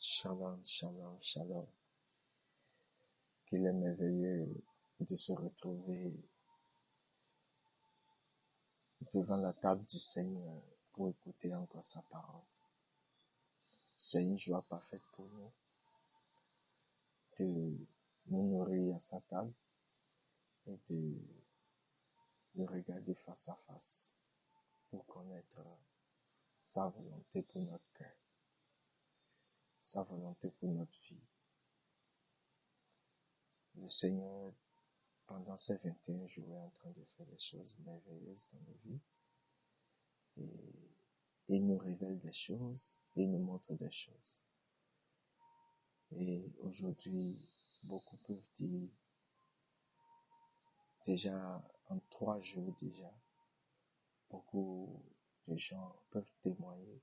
Shalom, shalom, shalom. Qu'il est merveilleux de se retrouver devant la table du Seigneur pour écouter encore sa parole. C'est une joie parfaite pour nous de nous nourrir à sa table et de le regarder face à face pour connaître sa volonté pour notre cœur, sa volonté pour notre vie. Le Seigneur, pendant ces 21 jours, est en train de faire des choses merveilleuses dans nos vies. Et il nous révèle des choses, il nous montre des choses. Et aujourd'hui, beaucoup peuvent dire, déjà en 3 jours déjà, beaucoup de gens peuvent témoigner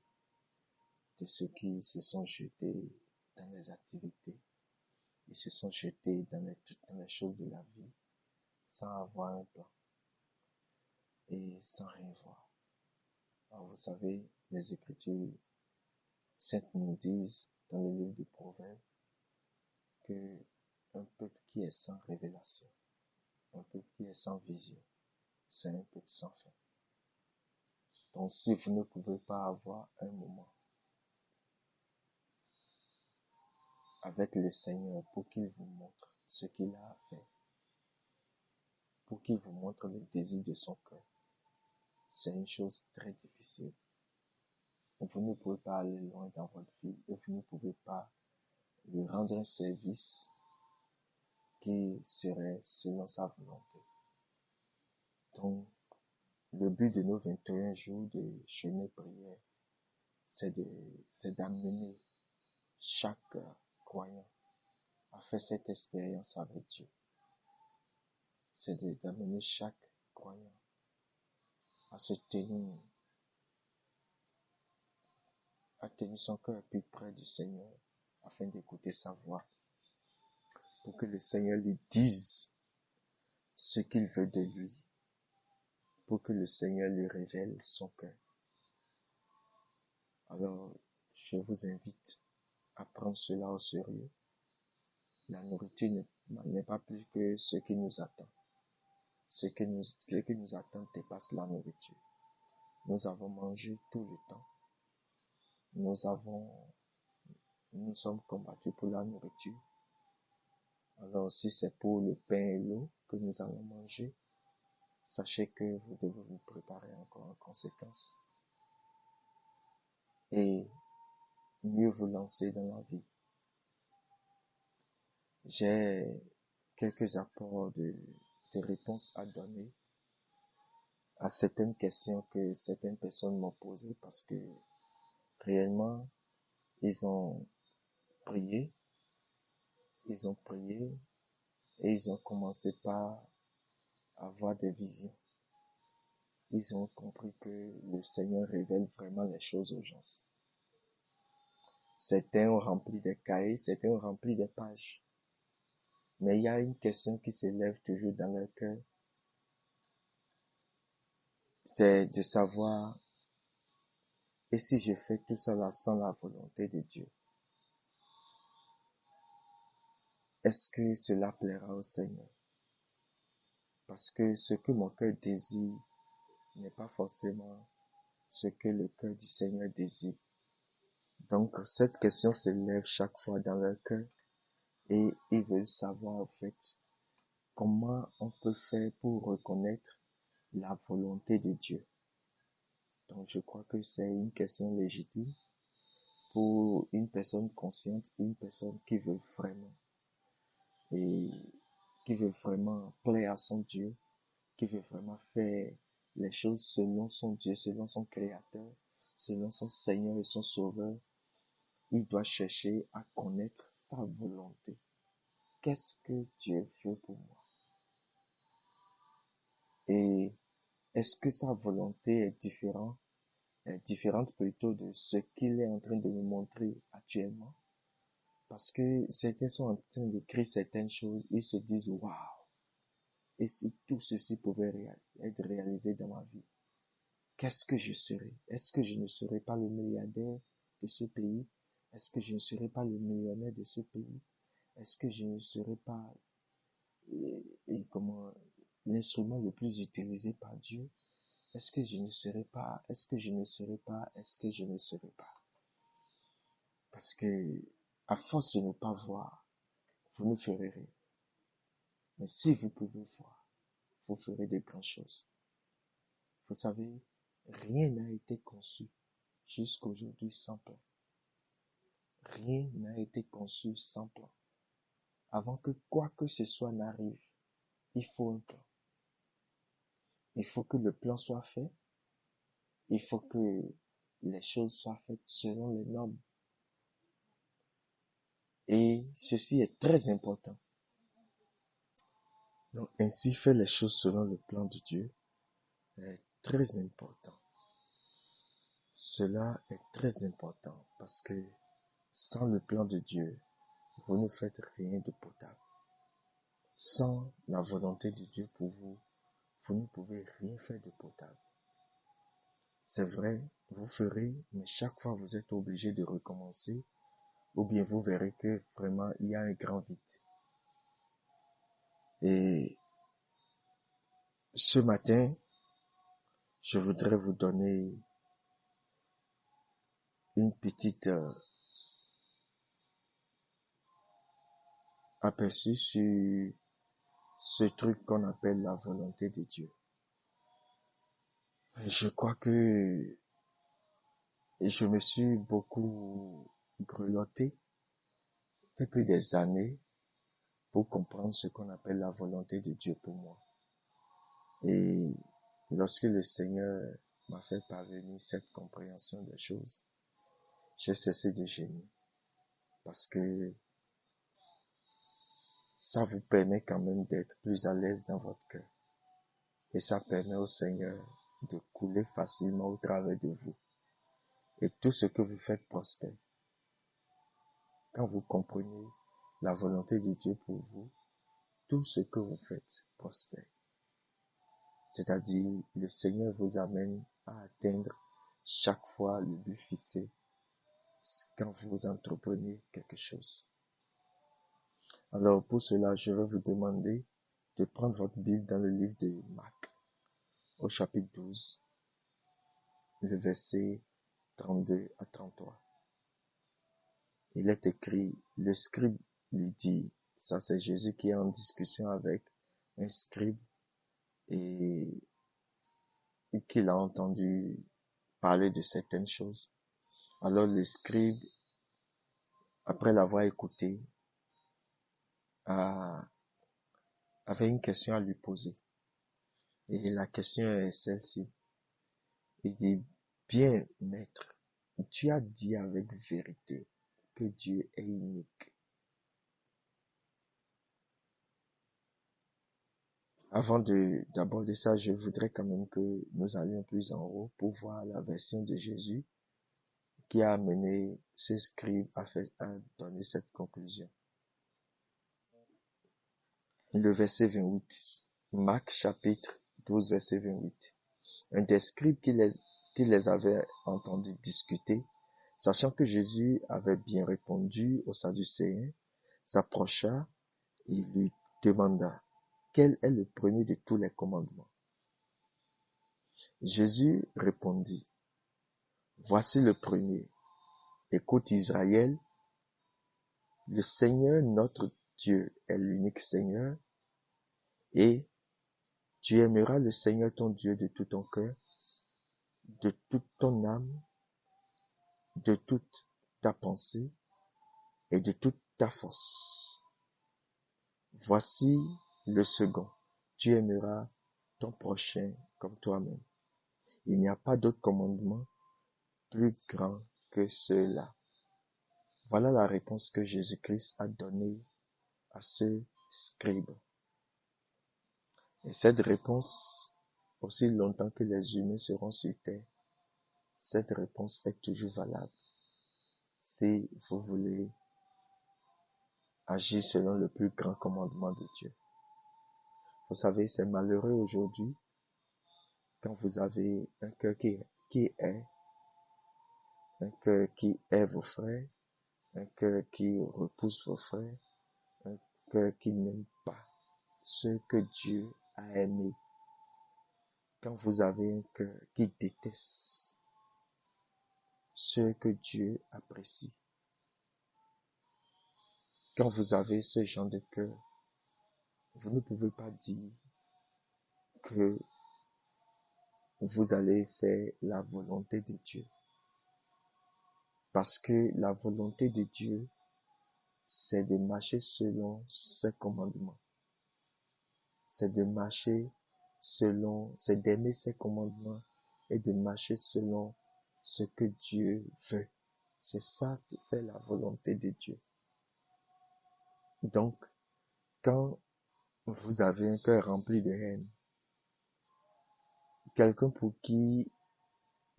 de ceux qui se sont jetés dans les activités. Ils se sont jetés dans les choses de la vie, sans avoir un plan et sans rien voir. Alors vous savez, les Écritures saintes nous disent dans le livre des Proverbes que un peuple qui est sans révélation, un peuple qui est sans vision, c'est un peuple sans fin. Donc si vous ne pouvez pas avoir un moment avec le Seigneur pour qu'il vous montre ce qu'il a à faire, pour qu'il vous montre le désir de son cœur, c'est une chose très difficile. Vous ne pouvez pas aller loin dans votre vie et vous ne pouvez pas lui rendre un service qui serait selon sa volonté. Donc, le but de nos 21 jours de jeûne et prière, c'est d'amener chaque croyant à faire cette expérience avec Dieu. C'est d'amener chaque croyant à se tenir, à tenir son cœur plus près du Seigneur, afin d'écouter sa voix, pour que le Seigneur lui dise ce qu'il veut de lui, pour que le Seigneur lui révèle son cœur. Alors, je vous invite à prendre cela au sérieux. La nourriture n'est pas plus que ce qui nous attend. Ce qui nous attend dépasse la nourriture. Nous avons mangé tout le temps. Nous sommes combattus pour la nourriture. Alors si c'est pour le pain et l'eau que nous allons manger, sachez que vous devez vous préparer encore en conséquence. Et mieux vous lancer dans la vie. J'ai quelques apports de réponses à donner à certaines questions que certaines personnes m'ont posées parce que réellement, ils ont prié et ils ont commencé par avoir des visions. Ils ont compris que le Seigneur révèle vraiment les choses aux gens. Certains ont rempli des cahiers, certains ont rempli des pages. Mais il y a une question qui s'élève toujours dans leur cœur. C'est de savoir, et si je fais tout cela sans la volonté de Dieu, est-ce que cela plaira au Seigneur? Parce que ce que mon cœur désire n'est pas forcément ce que le cœur du Seigneur désire. Donc, cette question s'élève chaque fois dans leur cœur et ils veulent savoir en fait comment on peut faire pour reconnaître la volonté de Dieu. Donc, je crois que c'est une question légitime pour une personne consciente, une personne qui veut vraiment plaire à son Dieu, qui veut vraiment faire les choses selon son Dieu, selon son Créateur, selon son Seigneur et son Sauveur. Il doit chercher à connaître sa volonté. Qu'est-ce que Dieu veut pour moi? Et est-ce que sa volonté est différente plutôt de ce qu'il est en train de me montrer actuellement? Parce que certains sont en train d'écrire certaines choses, ils se disent waouh! Et si tout ceci pouvait être réalisé dans ma vie, qu'est-ce que je serais? Est-ce que je ne serais pas le milliardaire de ce pays? Est-ce que je ne serai pas le millionnaire de ce pays? Est-ce que je ne serai pas comment l'instrument le plus utilisé par Dieu? Est-ce que je ne serai pas? Est-ce que je ne serai pas? Est-ce que je ne serai pas? Parce que à force de ne pas voir, vous ne ferez rien. Mais si vous pouvez voir, vous ferez de grandes choses. Vous savez, rien n'a été conçu jusqu'aujourd'hui sans plan. Rien n'a été conçu sans plan. Avant que quoi que ce soit n'arrive, il faut un plan. Il faut que le plan soit fait. Il faut que les choses soient faites selon les normes. Et ceci est très important. Donc ainsi faire les choses selon le plan de Dieu est très important. Cela est très important parce que sans le plan de Dieu, vous ne faites rien de potable. Sans la volonté de Dieu pour vous, vous ne pouvez rien faire de potable. C'est vrai, vous ferez, mais chaque fois vous êtes obligé de recommencer, ou bien vous verrez que vraiment il y a un grand vide. Et ce matin, je voudrais vous donner une petite aperçu sur ce truc qu'on appelle la volonté de Dieu. Je crois que je me suis beaucoup grelotté depuis des années pour comprendre ce qu'on appelle la volonté de Dieu pour moi. Et lorsque le Seigneur m'a fait parvenir cette compréhension des choses, j'ai cessé de gémir. Parce que ça vous permet quand même d'être plus à l'aise dans votre cœur. Et ça permet au Seigneur de couler facilement au travers de vous. Et tout ce que vous faites prospère. Quand vous comprenez la volonté de Dieu pour vous, tout ce que vous faites prospère. C'est-à-dire, le Seigneur vous amène à atteindre chaque fois le but fixé quand vous entreprenez quelque chose. Alors, pour cela, je vais vous demander de prendre votre Bible dans le livre de Marc, au chapitre 12, le verset 32 à 33. Il est écrit, le scribe lui dit, ça c'est Jésus qui est en discussion avec un scribe et qu'il a entendu parler de certaines choses. Alors le scribe, après l'avoir écouté, avait une question à lui poser. Et la question est celle-ci. Il dit, bien maître, tu as dit avec vérité que Dieu est unique. Avant d'aborder ça, je voudrais quand même que nous allions plus en haut pour voir la version de Jésus qui a amené ce scribe à donner cette conclusion. Le verset 28. Marc chapitre 12, verset 28. Un des scribes qui les avait entendus discuter, sachant que Jésus avait bien répondu aux Sadducéens, s'approcha et lui demanda, quel est le premier de tous les commandements? Jésus répondit, voici le premier. Écoute Israël, le Seigneur notre Dieu est l'unique Seigneur, et tu aimeras le Seigneur ton Dieu de tout ton cœur, de toute ton âme, de toute ta pensée et de toute ta force. Voici le second. Tu aimeras ton prochain comme toi-même. Il n'y a pas d'autre commandement plus grand que cela. Voilà la réponse que Jésus-Christ a donnée à ce scribe. Et cette réponse, aussi longtemps que les humains seront sur terre, cette réponse est toujours valable. Si vous voulez agir selon le plus grand commandement de Dieu. Vous savez, c'est malheureux aujourd'hui quand vous avez un cœur qui est un cœur qui est vos frères, un cœur qui repousse vos frères, un cœur qui n'aime pas ce que Dieu a aimé. Quand vous avez un cœur qui déteste ce que Dieu apprécie, quand vous avez ce genre de cœur, vous ne pouvez pas dire que vous allez faire la volonté de Dieu. Parce que la volonté de Dieu, c'est de marcher selon ses commandements. C'est de marcher c'est d'aimer ses commandements et de marcher selon ce que Dieu veut. C'est ça qui fait la volonté de Dieu. Donc, quand vous avez un cœur rempli de haine, quelqu'un pour qui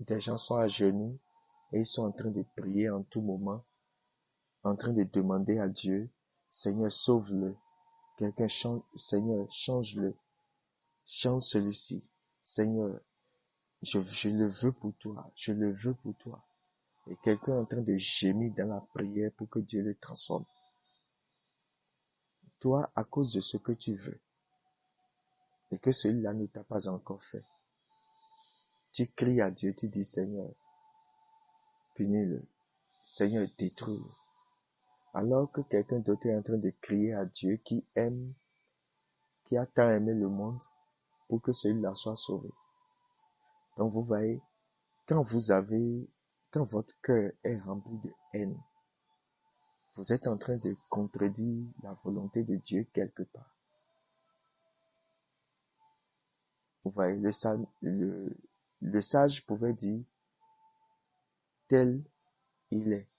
des gens sont à genoux et ils sont en train de prier en tout moment, en train de demander à Dieu, Seigneur, sauve-le. Quelqu'un change, Seigneur, change-le. Change celui-ci. Seigneur, je le veux pour toi. Je le veux pour toi. Et quelqu'un est en train de gémir dans la prière pour que Dieu le transforme. Toi, à cause de ce que tu veux, et que celui-là ne t'a pas encore fait, tu cries à Dieu, tu dis, Seigneur, punis-le. Seigneur, détruis-le. Alors que quelqu'un d'autre est en train de crier à Dieu qui aime, qui a tant aimé le monde pour que celui-là soit sauvé. Donc vous voyez, quand votre cœur est rempli de haine, vous êtes en train de contredire la volonté de Dieu quelque part. Vous voyez, le sage pouvait dire, tel il est.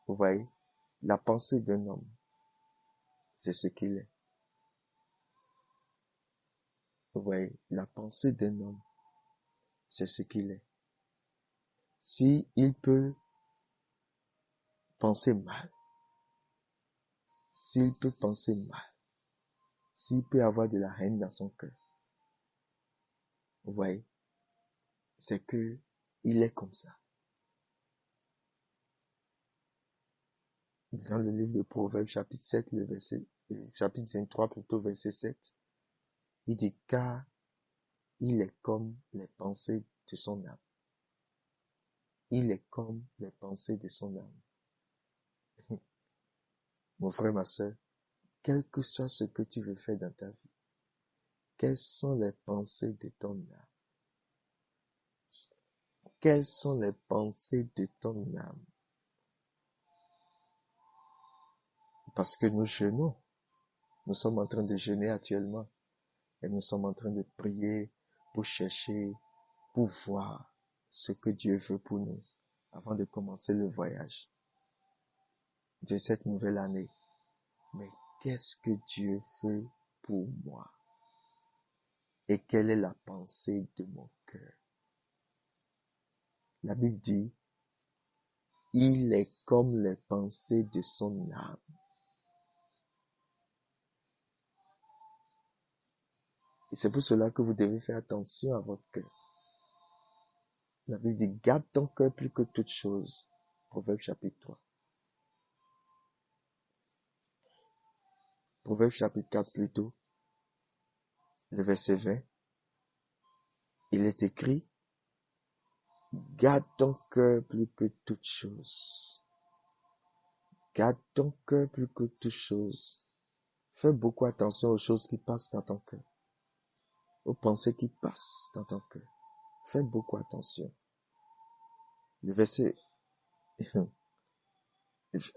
Vous voyez, la pensée d'un homme, c'est ce qu'il est. Vous voyez, la pensée d'un homme, c'est ce qu'il est. Si il peut penser mal, s'il peut penser mal, s'il peut avoir de la haine dans son cœur, vous voyez, c'est que il est comme ça. Dans le livre de Proverbes, chapitre 7, chapitre 23, plutôt verset 7, il dit, car il est comme les pensées de son âme. Il est comme les pensées de son âme. Mon frère, ma soeur, quel que soit ce que tu veux faire dans ta vie, quelles sont les pensées de ton âme? Quelles sont les pensées de ton âme? Parce que nous jeûnons. Nous sommes en train de jeûner actuellement. Et nous sommes en train de prier pour chercher, pour voir ce que Dieu veut pour nous avant de commencer le voyage de cette nouvelle année. Mais qu'est-ce que Dieu veut pour moi? Et quelle est la pensée de mon cœur? La Bible dit, il est comme les pensées de son âme. Et c'est pour cela que vous devez faire attention à votre cœur. La Bible dit, garde ton cœur plus que toute chose. Proverbe chapitre 3. Proverbe chapitre 4 plutôt. Le verset 20. Il est écrit, garde ton cœur plus que toute chose. Garde ton cœur plus que toute chose. Fais beaucoup attention aux choses qui passent dans ton cœur. Aux pensées qui passent dans ton cœur. Fais beaucoup attention. Le verset,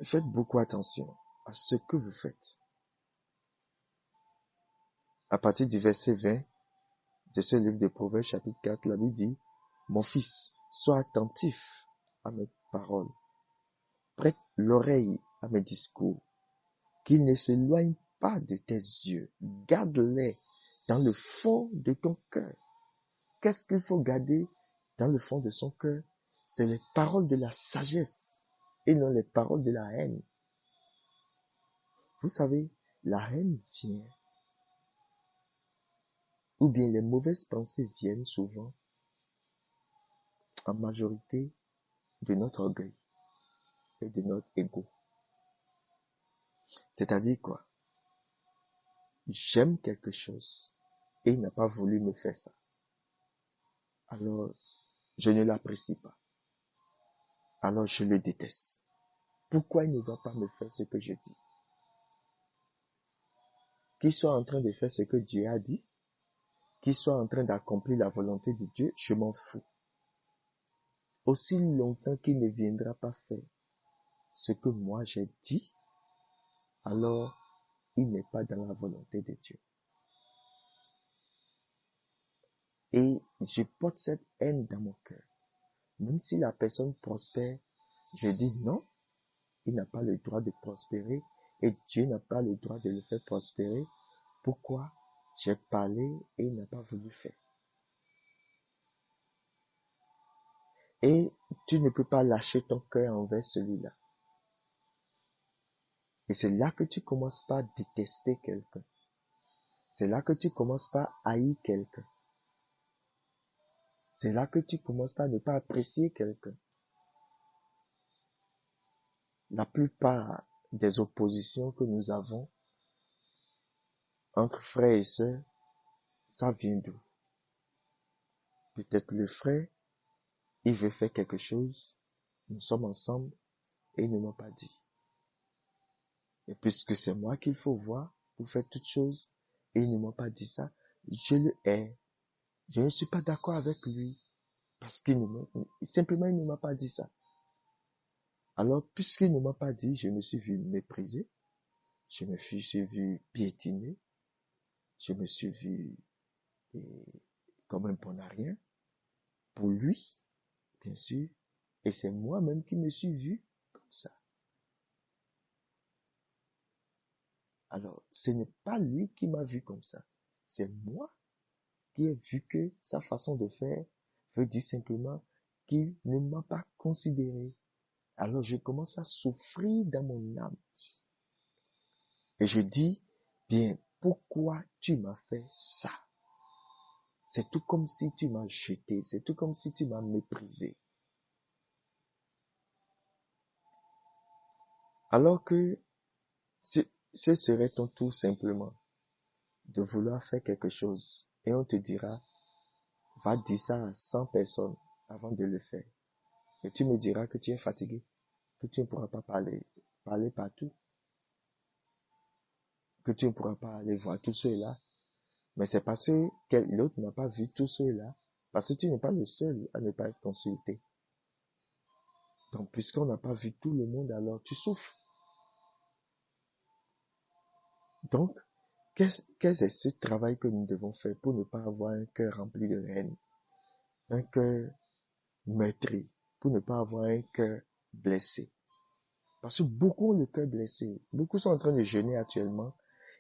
faites beaucoup attention à ce que vous faites. À partir du verset 20 de ce livre de Proverbes, chapitre 4, la Bible dit, mon fils, sois attentif à mes paroles. Prête l'oreille à mes discours. Qu'ils ne s'éloignent pas de tes yeux. Garde-les dans le fond de ton cœur. Qu'est-ce qu'il faut garder dans le fond de son cœur? C'est les paroles de la sagesse et non les paroles de la haine. Vous savez, la haine vient, ou bien les mauvaises pensées viennent souvent, en majorité, de notre orgueil. et de notre ego. C'est-à-dire quoi? J'aime quelque chose et il n'a pas voulu me faire ça. Alors, je ne l'apprécie pas. Alors, je le déteste. Pourquoi il ne va pas me faire ce que je dis? Qu'il soit en train de faire ce que Dieu a dit, qu'il soit en train d'accomplir la volonté de Dieu, je m'en fous. Aussi longtemps qu'il ne viendra pas faire ce que moi j'ai dit, alors il n'est pas dans la volonté de Dieu. Et je porte cette haine dans mon cœur. Même si la personne prospère, je dis non, il n'a pas le droit de prospérer et Dieu n'a pas le droit de le faire prospérer. Pourquoi? J'ai parlé et il n'a pas voulu faire. Et tu ne peux pas lâcher ton cœur envers celui-là. Et c'est là que tu commences par détester quelqu'un. C'est là que tu commences par haïr quelqu'un. C'est là que tu commences par ne pas apprécier quelqu'un. La plupart des oppositions que nous avons entre frères et sœurs, ça vient d'où? Peut-être le frère, il veut faire quelque chose, nous sommes ensemble et il ne m'a pas dit. Et puisque c'est moi qu'il faut voir pour faire toutes choses et il ne m'a pas dit ça, je le hais. Je ne suis pas d'accord avec lui parce qu'il simplement il ne m'a pas dit ça. Alors, puisqu'il ne m'a pas dit, je me suis vu méprisé, je me suis vu piétiné, je me suis vu comme un bon à rien pour lui, bien sûr, et c'est moi-même qui me suis vu comme ça. Alors, ce n'est pas lui qui m'a vu comme ça, c'est moi qui ai vu que sa façon de faire veut dire simplement qu'il ne m'a pas considéré. Alors, je commence à souffrir dans mon âme. Et je dis, bien, pourquoi tu m'as fait ça? C'est tout comme si tu m'as jeté, c'est tout comme si tu m'as méprisé. Alors que ce serait ton tour simplement de vouloir faire quelque chose et on te dira, va dire ça à 100 personnes avant de le faire. Et tu me diras que tu es fatigué, que tu ne pourras pas parler partout, que tu ne pourras pas aller voir tous ceux-là. Mais c'est parce que l'autre n'a pas vu tous ceux-là, parce que tu n'es pas le seul à ne pas être consulté. Donc, puisqu'on n'a pas vu tout le monde, alors tu souffres. Donc, quel est ce travail que nous devons faire pour ne pas avoir un cœur rempli de haine, un cœur meurtri, pour ne pas avoir un cœur blessé? Parce que beaucoup ont le cœur blessé. Beaucoup sont en train de jeûner actuellement.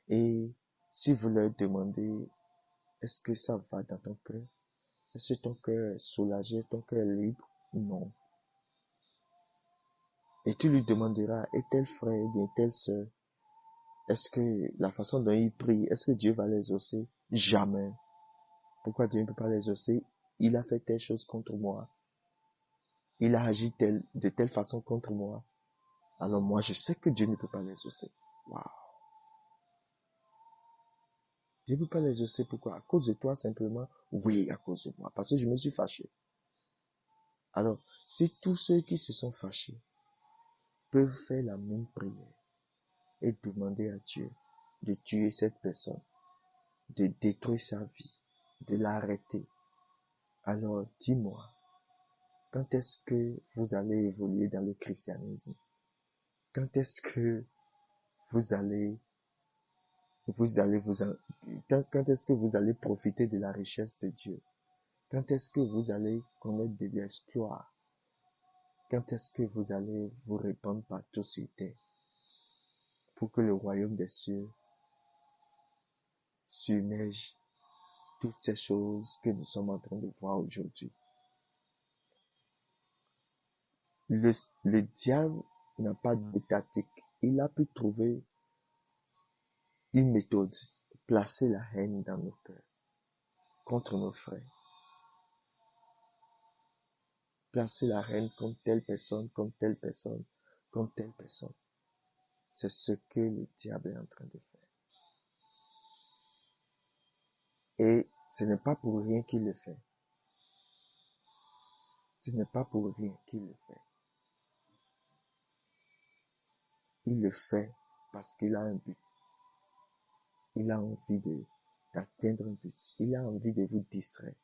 Et si vous leur demandez, est-ce que ça va dans ton cœur? Est-ce que ton cœur est soulagé, ton cœur est libre? Non. Et tu lui demanderas, et tel frère, bien telle sœur, est-ce que la façon dont il prie, est-ce que Dieu va les exaucer? Jamais. Pourquoi Dieu ne peut pas les exaucer? Il a fait telle chose contre moi. Il a agi de telle façon contre moi. Alors moi, je sais que Dieu ne peut pas les exaucer. Waouh. Dieu ne peut pas les exaucer. Pourquoi? À cause de toi simplement? Oui, à cause de moi. Parce que je me suis fâché. Alors, si tous ceux qui se sont fâchés peuvent faire la même prière et demander à Dieu de tuer cette personne, de détruire sa vie, de l'arrêter, alors dis-moi, quand est-ce que vous allez évoluer dans le christianisme? Quand est-ce que vous allez quand est-ce que vous allez profiter de la richesse de Dieu? Quand est-ce que vous allez connaître de l'exploit? Quand est-ce que vous allez vous répandre partout sur terre pour que le royaume des cieux submerge toutes ces choses que nous sommes en train de voir aujourd'hui? Le diable n'a pas de tactique. Il a pu trouver une méthode, placer la haine dans nos cœurs, contre nos frères. Placer la haine contre telle personne, comme telle personne. C'est ce que le diable est en train de faire. Et ce n'est pas pour rien qu'il le fait. Ce n'est pas pour rien qu'il le fait. Il le fait parce qu'il a un but. Il a envie d'atteindre un but. Il a envie de vous distraire.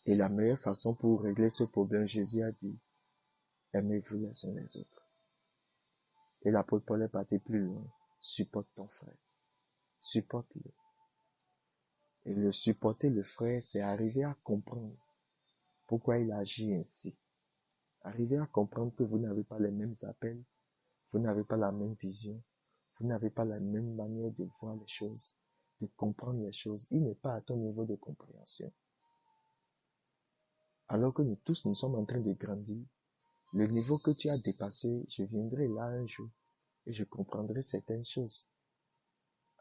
Et la meilleure façon pour régler ce problème, Jésus a dit, aimez-vous les uns les autres. Et l'apôtre Paul est parti plus loin. Supporte ton frère. Supporte-le. Et le supporter le frère, c'est arriver à comprendre pourquoi il agit ainsi. Arriver à comprendre que vous n'avez pas les mêmes appels, vous n'avez pas la même vision, vous n'avez pas la même manière de voir les choses, de comprendre les choses. Il n'est pas à ton niveau de compréhension. Alors que nous tous, nous sommes en train de grandir. Le niveau que tu as dépassé, je viendrai là un jour et je comprendrai certaines choses.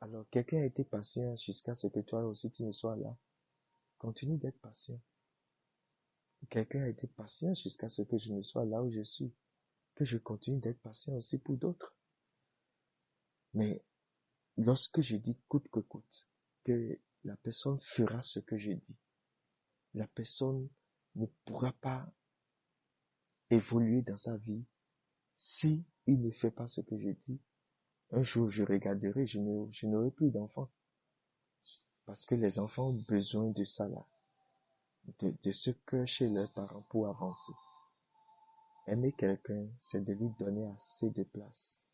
Alors, quelqu'un a été patient jusqu'à ce que toi aussi tu ne sois là. Continue d'être patient. Quelqu'un a été patient jusqu'à ce que je ne sois là où je suis. Que je continue d'être patient aussi pour d'autres. Mais lorsque je dis coûte que coûte, que la personne fera ce que je dis, la personne ne pourra pas évoluer dans sa vie si il ne fait pas ce que je dis. Un jour, je regarderai, je n'aurai plus d'enfants. Parce que les enfants ont besoin de ça là. De ce que chez leurs parents pour avancer. Aimer quelqu'un, c'est de lui donner assez de place.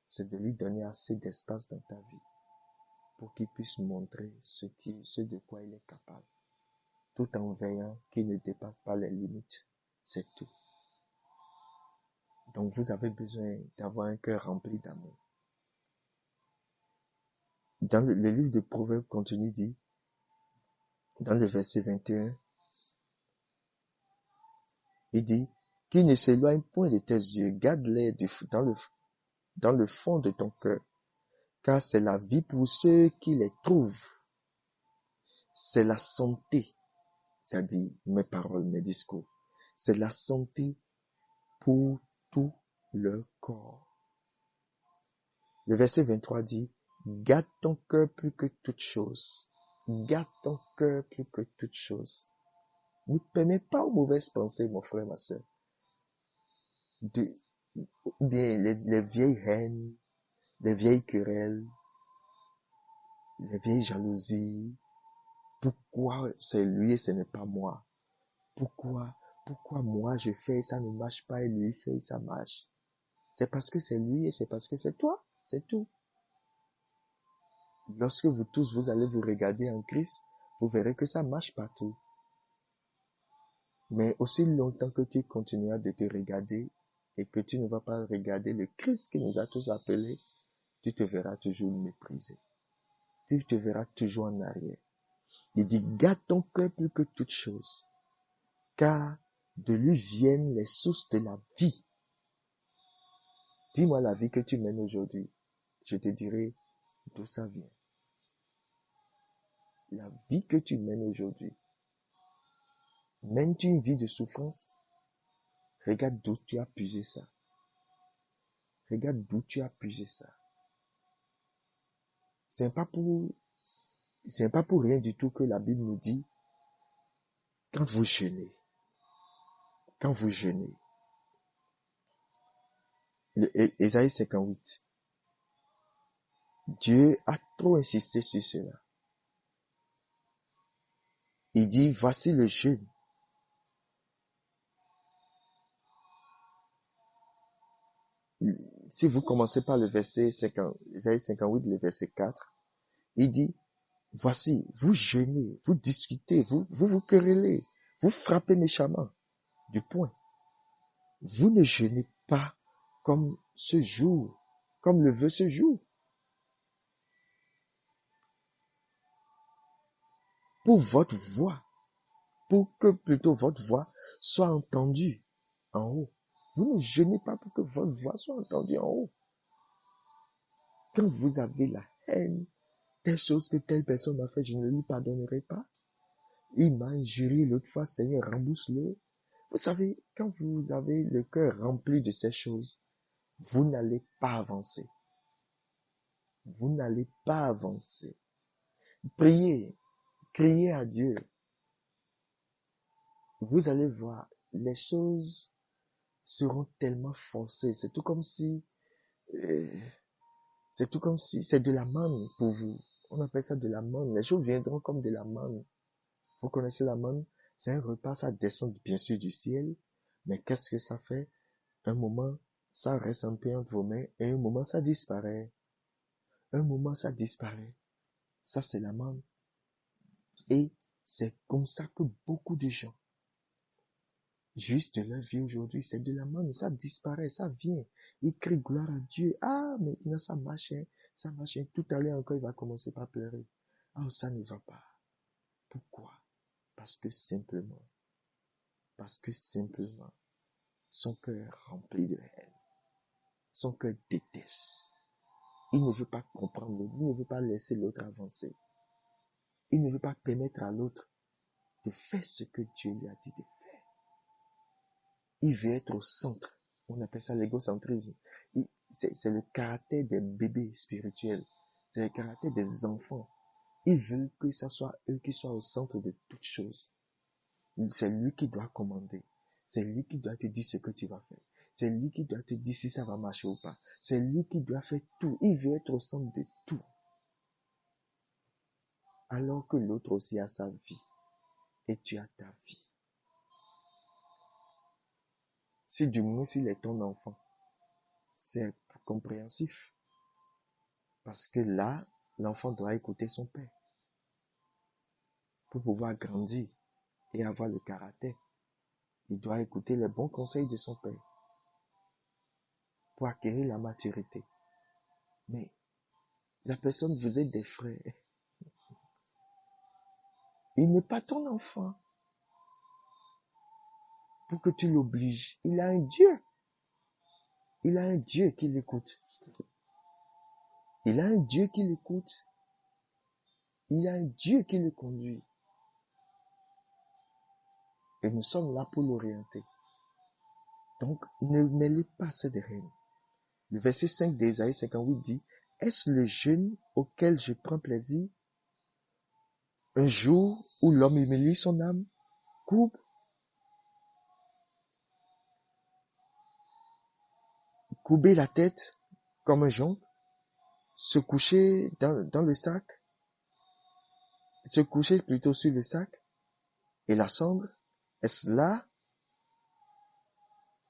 C'est de lui donner assez d'espace dans ta vie. Pour qu'il puisse montrer ce de quoi il est capable. Tout en veillant qu'il ne dépasse pas les limites. C'est tout. Donc vous avez besoin d'avoir un cœur rempli d'amour. Dans le livre de Proverbes continue dit, dans le verset 21, il dit, qu'il ne s'éloigne point de tes yeux, garde-les dans le fond de ton cœur, car c'est la vie pour ceux qui les trouvent. C'est la santé, c'est-à-dire mes paroles, mes discours. C'est la santé pour tout le corps. Le verset 23 dit, garde ton cœur plus que toute chose. Garde ton cœur plus que toute chose. Ne permets pas aux mauvaises pensées, mon frère, ma soeur. Les vieilles haines, les vieilles querelles, les vieilles jalousies. Pourquoi c'est lui et ce n'est pas moi? Pourquoi moi je fais ça ne marche pas et lui fait ça marche? C'est parce que c'est lui et c'est parce que c'est toi. C'est tout. Lorsque vous tous, vous allez vous regarder en Christ, vous verrez que ça marche partout. Mais aussi longtemps que tu continueras de te regarder et que tu ne vas pas regarder le Christ qui nous a tous appelés, tu te verras toujours méprisé. Tu te verras toujours en arrière. Il dit, garde ton cœur plus que toute chose, car de lui viennent les sources de la vie. Dis-moi la vie que tu mènes aujourd'hui. Je te dirai d'où ça vient. La vie que tu mènes aujourd'hui. Mènes-tu une vie de souffrance? Regarde d'où tu as puisé ça. Regarde d'où tu as puisé ça. C'est pas pour rien du tout que la Bible nous dit, quand vous jeûnez, Ésaïe 58, Dieu a trop insisté sur cela. Il dit, voici le jeûne. Si vous commencez par le verset 50, Ésaïe 58, le verset 4, il dit, voici, vous jeûnez, vous discutez, vous querellez, vous frappez méchamment du poing. Vous ne jeûnez pas comme ce jour, comme le veut ce jour. Pour votre voix, pour que plutôt votre voix soit entendue en haut. Vous ne jeûnez pas pour que votre voix soit entendue en haut. Quand vous avez la haine, telle chose que telle personne a fait, je ne lui pardonnerai pas. Il m'a injurié l'autre fois, Seigneur, rembourse-le. Vous savez, quand vous avez le cœur rempli de ces choses, vous n'allez pas avancer. Vous n'allez pas avancer. Priez, criez à Dieu. Vous allez voir, les choses seront tellement forcées. C'est tout comme si, euh, c'est de la manne pour vous. On appelle ça de la manne. Les choses viendront comme de la manne. Vous connaissez la manne? C'est un repas, ça descend bien sûr du ciel. Mais qu'est-ce que ça fait? Un moment, ça reste un peu entre vos mains et un moment, ça disparaît. Un moment, ça disparaît. Ça, c'est la manne. Et c'est comme ça que beaucoup de gens, juste leur vie aujourd'hui, c'est de la manne, ça disparaît, ça vient. Ils crient gloire à Dieu. Ah, maintenant ça marche, hein, ça marche. Tout à l'heure encore, il va commencer par pleurer. Ah, ça ne va pas. Pourquoi? Parce que simplement, son cœur est rempli de haine. Son cœur déteste. Il ne veut pas comprendre l'autre, il ne veut pas laisser l'autre avancer. Il ne veut pas permettre à l'autre de faire ce que Dieu lui a dit de faire. Il veut être au centre. On appelle ça l'égocentrisme. C'est le caractère des bébés spirituels. C'est le caractère des enfants. Ils veulent que ce soit eux qui soient au centre de toutes choses. C'est lui qui doit commander. C'est lui qui doit te dire ce que tu vas faire. C'est lui qui doit te dire si ça va marcher ou pas. C'est lui qui doit faire tout. Il veut être au centre de tout. Alors que l'autre aussi a sa vie. Et tu as ta vie. Si du moins s'il est ton enfant, c'est compréhensif. Parce que là, l'enfant doit écouter son père. Pour pouvoir grandir et avoir le caractère, il doit écouter les bons conseils de son père. Pour acquérir la maturité. Mais la personne vous êtes des frères. Il n'est pas ton enfant. Pour que tu l'obliges. Il a un Dieu. Il a un Dieu qui l'écoute. Il a un Dieu qui l'écoute. Il a un Dieu qui le conduit. Et nous sommes là pour l'orienter. Donc, ne mêlez pas cette reine. Le verset 5 d'Ésaïe 58 dit, est-ce le jeûne auquel je prends plaisir? Un jour où l'homme humilie son âme, coupe, couper la tête comme un jonc, se coucher dans le sac, se coucher plutôt sur le sac, et la cendre, est-ce là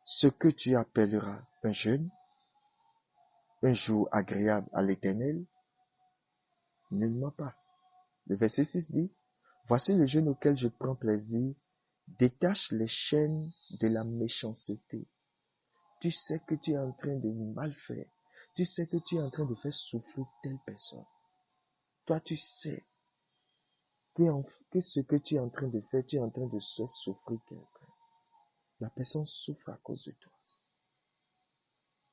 ce que tu appelleras un jeûne, un jour agréable à l'Éternel? Nullement pas. Le verset 6 dit, voici le jeûne auquel je prends plaisir, détache les chaînes de la méchanceté. Tu sais que tu es en train de mal faire. Tu sais que tu es en train de faire souffrir telle personne. Toi, tu sais que ce que tu es en train de faire, tu es en train de faire souffrir quelqu'un. La personne souffre à cause de toi.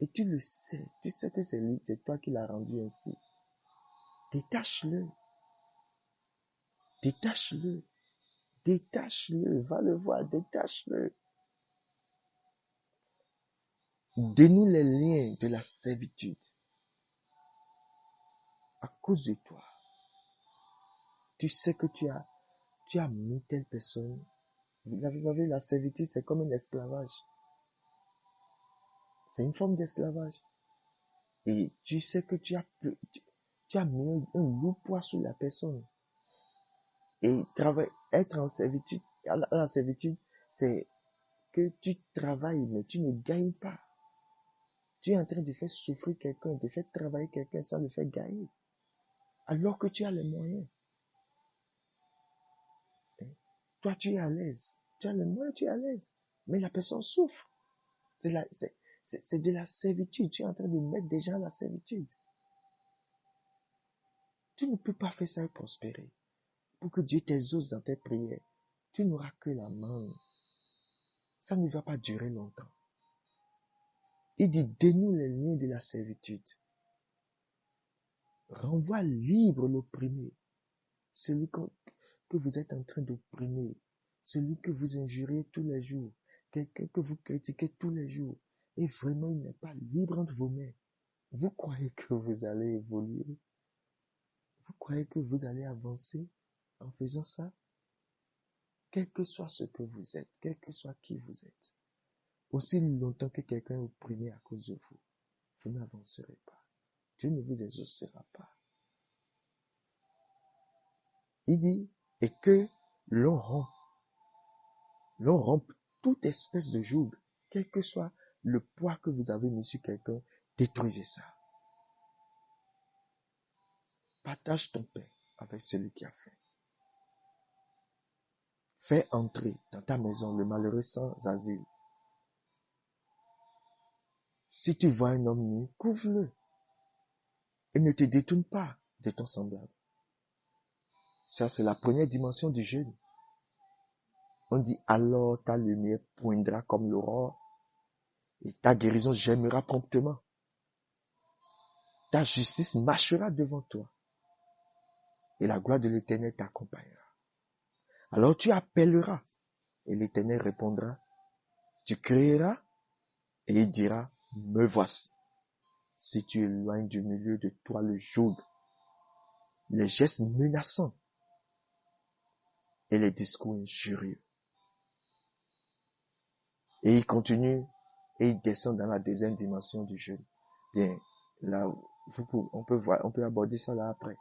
Et tu le sais. Tu sais que c'est lui, c'est toi qui l'as rendu ainsi. Détache-le. Détache-le. Détache-le. Va le voir. Détache-le. Dénoue les liens de la servitude. À cause de toi. Tu sais que tu as mis telle personne. Vous savez, la servitude, c'est comme un esclavage. C'est une forme d'esclavage. Et tu sais que tu as mis un lourd poids sur la personne. Et être en servitude, la servitude, c'est que tu travailles, mais tu ne gagnes pas. Tu es en train de faire souffrir quelqu'un, de faire travailler quelqu'un sans le faire gagner. Alors que tu as les moyens. Toi, tu es à l'aise. Tu as les moyens, tu es à l'aise. Mais la personne souffre. C'est de la servitude. Tu es en train de mettre des gens à la servitude. Tu ne peux pas faire ça et prospérer. Pour que Dieu t'exauce dans tes prières, tu n'auras que la main. Ça ne va pas durer longtemps. Il dit, dénoue les liens de la servitude. Renvoie libre l'opprimé. Celui que vous êtes en train d'opprimer. Celui que vous injuriez tous les jours. quelqu'un que vous critiquez tous les jours et vraiment il n'est pas libre entre vos mains, vous croyez que vous allez évoluer? Vous croyez que vous allez avancer en faisant ça? Quel que soit ce que vous êtes, quel que soit qui vous êtes, aussi longtemps que quelqu'un est opprimé à cause de vous, vous n'avancerez pas. Dieu ne vous exaucera pas. Il dit, et que l'on rompe toute espèce de joug, quel que soit le poids que vous avez mis sur quelqu'un, détruisez ça. Partage ton pain avec celui qui a faim. Fais entrer dans ta maison le malheureux sans asile. Si tu vois un homme nu, couvre-le et ne te détourne pas de ton semblable. Ça, c'est la première dimension du jeûne. On dit, alors ta lumière poindra comme l'aurore et ta guérison germera promptement. Ta justice marchera devant toi et la gloire de l'Éternel t'accompagnera. Alors tu appelleras et l'Éternel répondra. Tu crieras et il dira, me voici. Si tu éloignes du milieu de toi le joug, les gestes menaçants et les discours injurieux. Et il continue et il descend dans la deuxième dimension du jeûne. Bien, là, on peut aborder ça là après.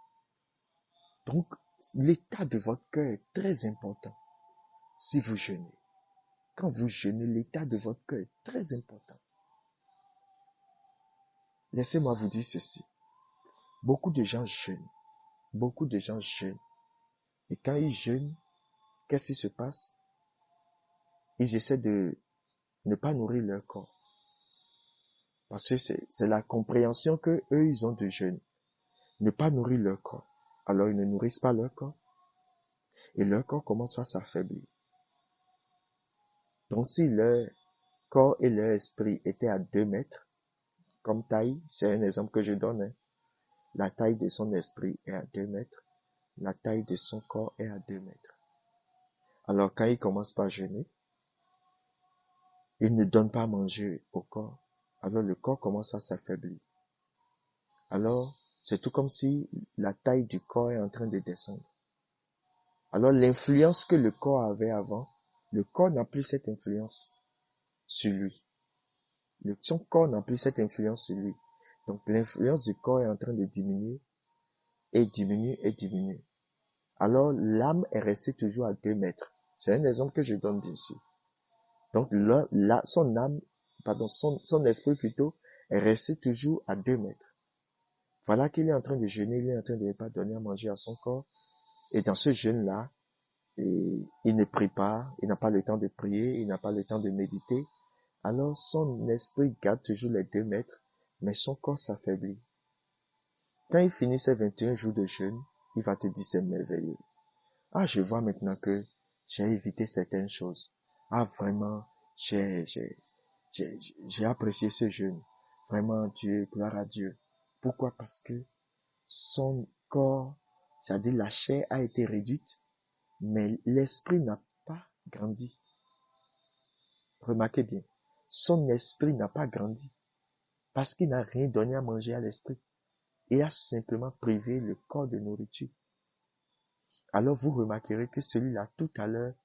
Donc, l'état de votre cœur est très important si vous jeûnez. Quand vous jeûnez, l'état de votre cœur est très important. Laissez-moi vous dire ceci. Beaucoup de gens jeûnent. Beaucoup de gens jeûnent. Et quand ils jeûnent, qu'est-ce qui se passe? Ils essaient de ne pas nourrir leur corps. Parce que c'est la compréhension que eux ils ont de jeûne. Ne pas nourrir leur corps. Alors ils ne nourrissent pas leur corps. Et leur corps commence à s'affaiblir. Donc si leur corps et leur esprit étaient à 2 mètres, comme taille, c'est un exemple que je donne. La taille de son esprit est à 2 mètres. La taille de son corps est à 2 mètres. Alors quand il commence par jeûner, il ne donne pas à manger au corps. Alors le corps commence à s'affaiblir. Alors c'est tout comme si la taille du corps est en train de descendre. Alors l'influence que le corps avait avant, le corps n'a plus cette influence sur lui. Son corps n'a plus cette influence sur lui. Donc l'influence du corps est en train de diminuer, et diminue, et diminue. Alors l'âme est restée toujours à 2 mètres. C'est un exemple que je donne bien sûr. Donc son âme, son esprit plutôt, est resté toujours à 2 mètres. Voilà qu'il est en train de jeûner, il est en train de ne pas donner à manger à son corps. Et dans ce jeûne-là, il ne prie pas, il n'a pas le temps de prier, il n'a pas le temps de méditer. Alors son esprit garde toujours les 2 mètres, mais son corps s'affaiblit. Quand il finit ses 21 jours de jeûne, il va te dire c'est merveilleux. Ah, je vois maintenant que j'ai évité certaines choses. Ah, vraiment, j'ai apprécié ce jeûne. Vraiment, Dieu, gloire à Dieu. Pourquoi? Parce que son corps, c'est-à-dire la chair a été réduite, mais l'esprit n'a pas grandi. Remarquez bien, son esprit n'a pas grandi parce qu'il n'a rien donné à manger à l'esprit. Il a simplement privé le corps de nourriture. Alors vous remarquerez que celui-là, tout à l'heure,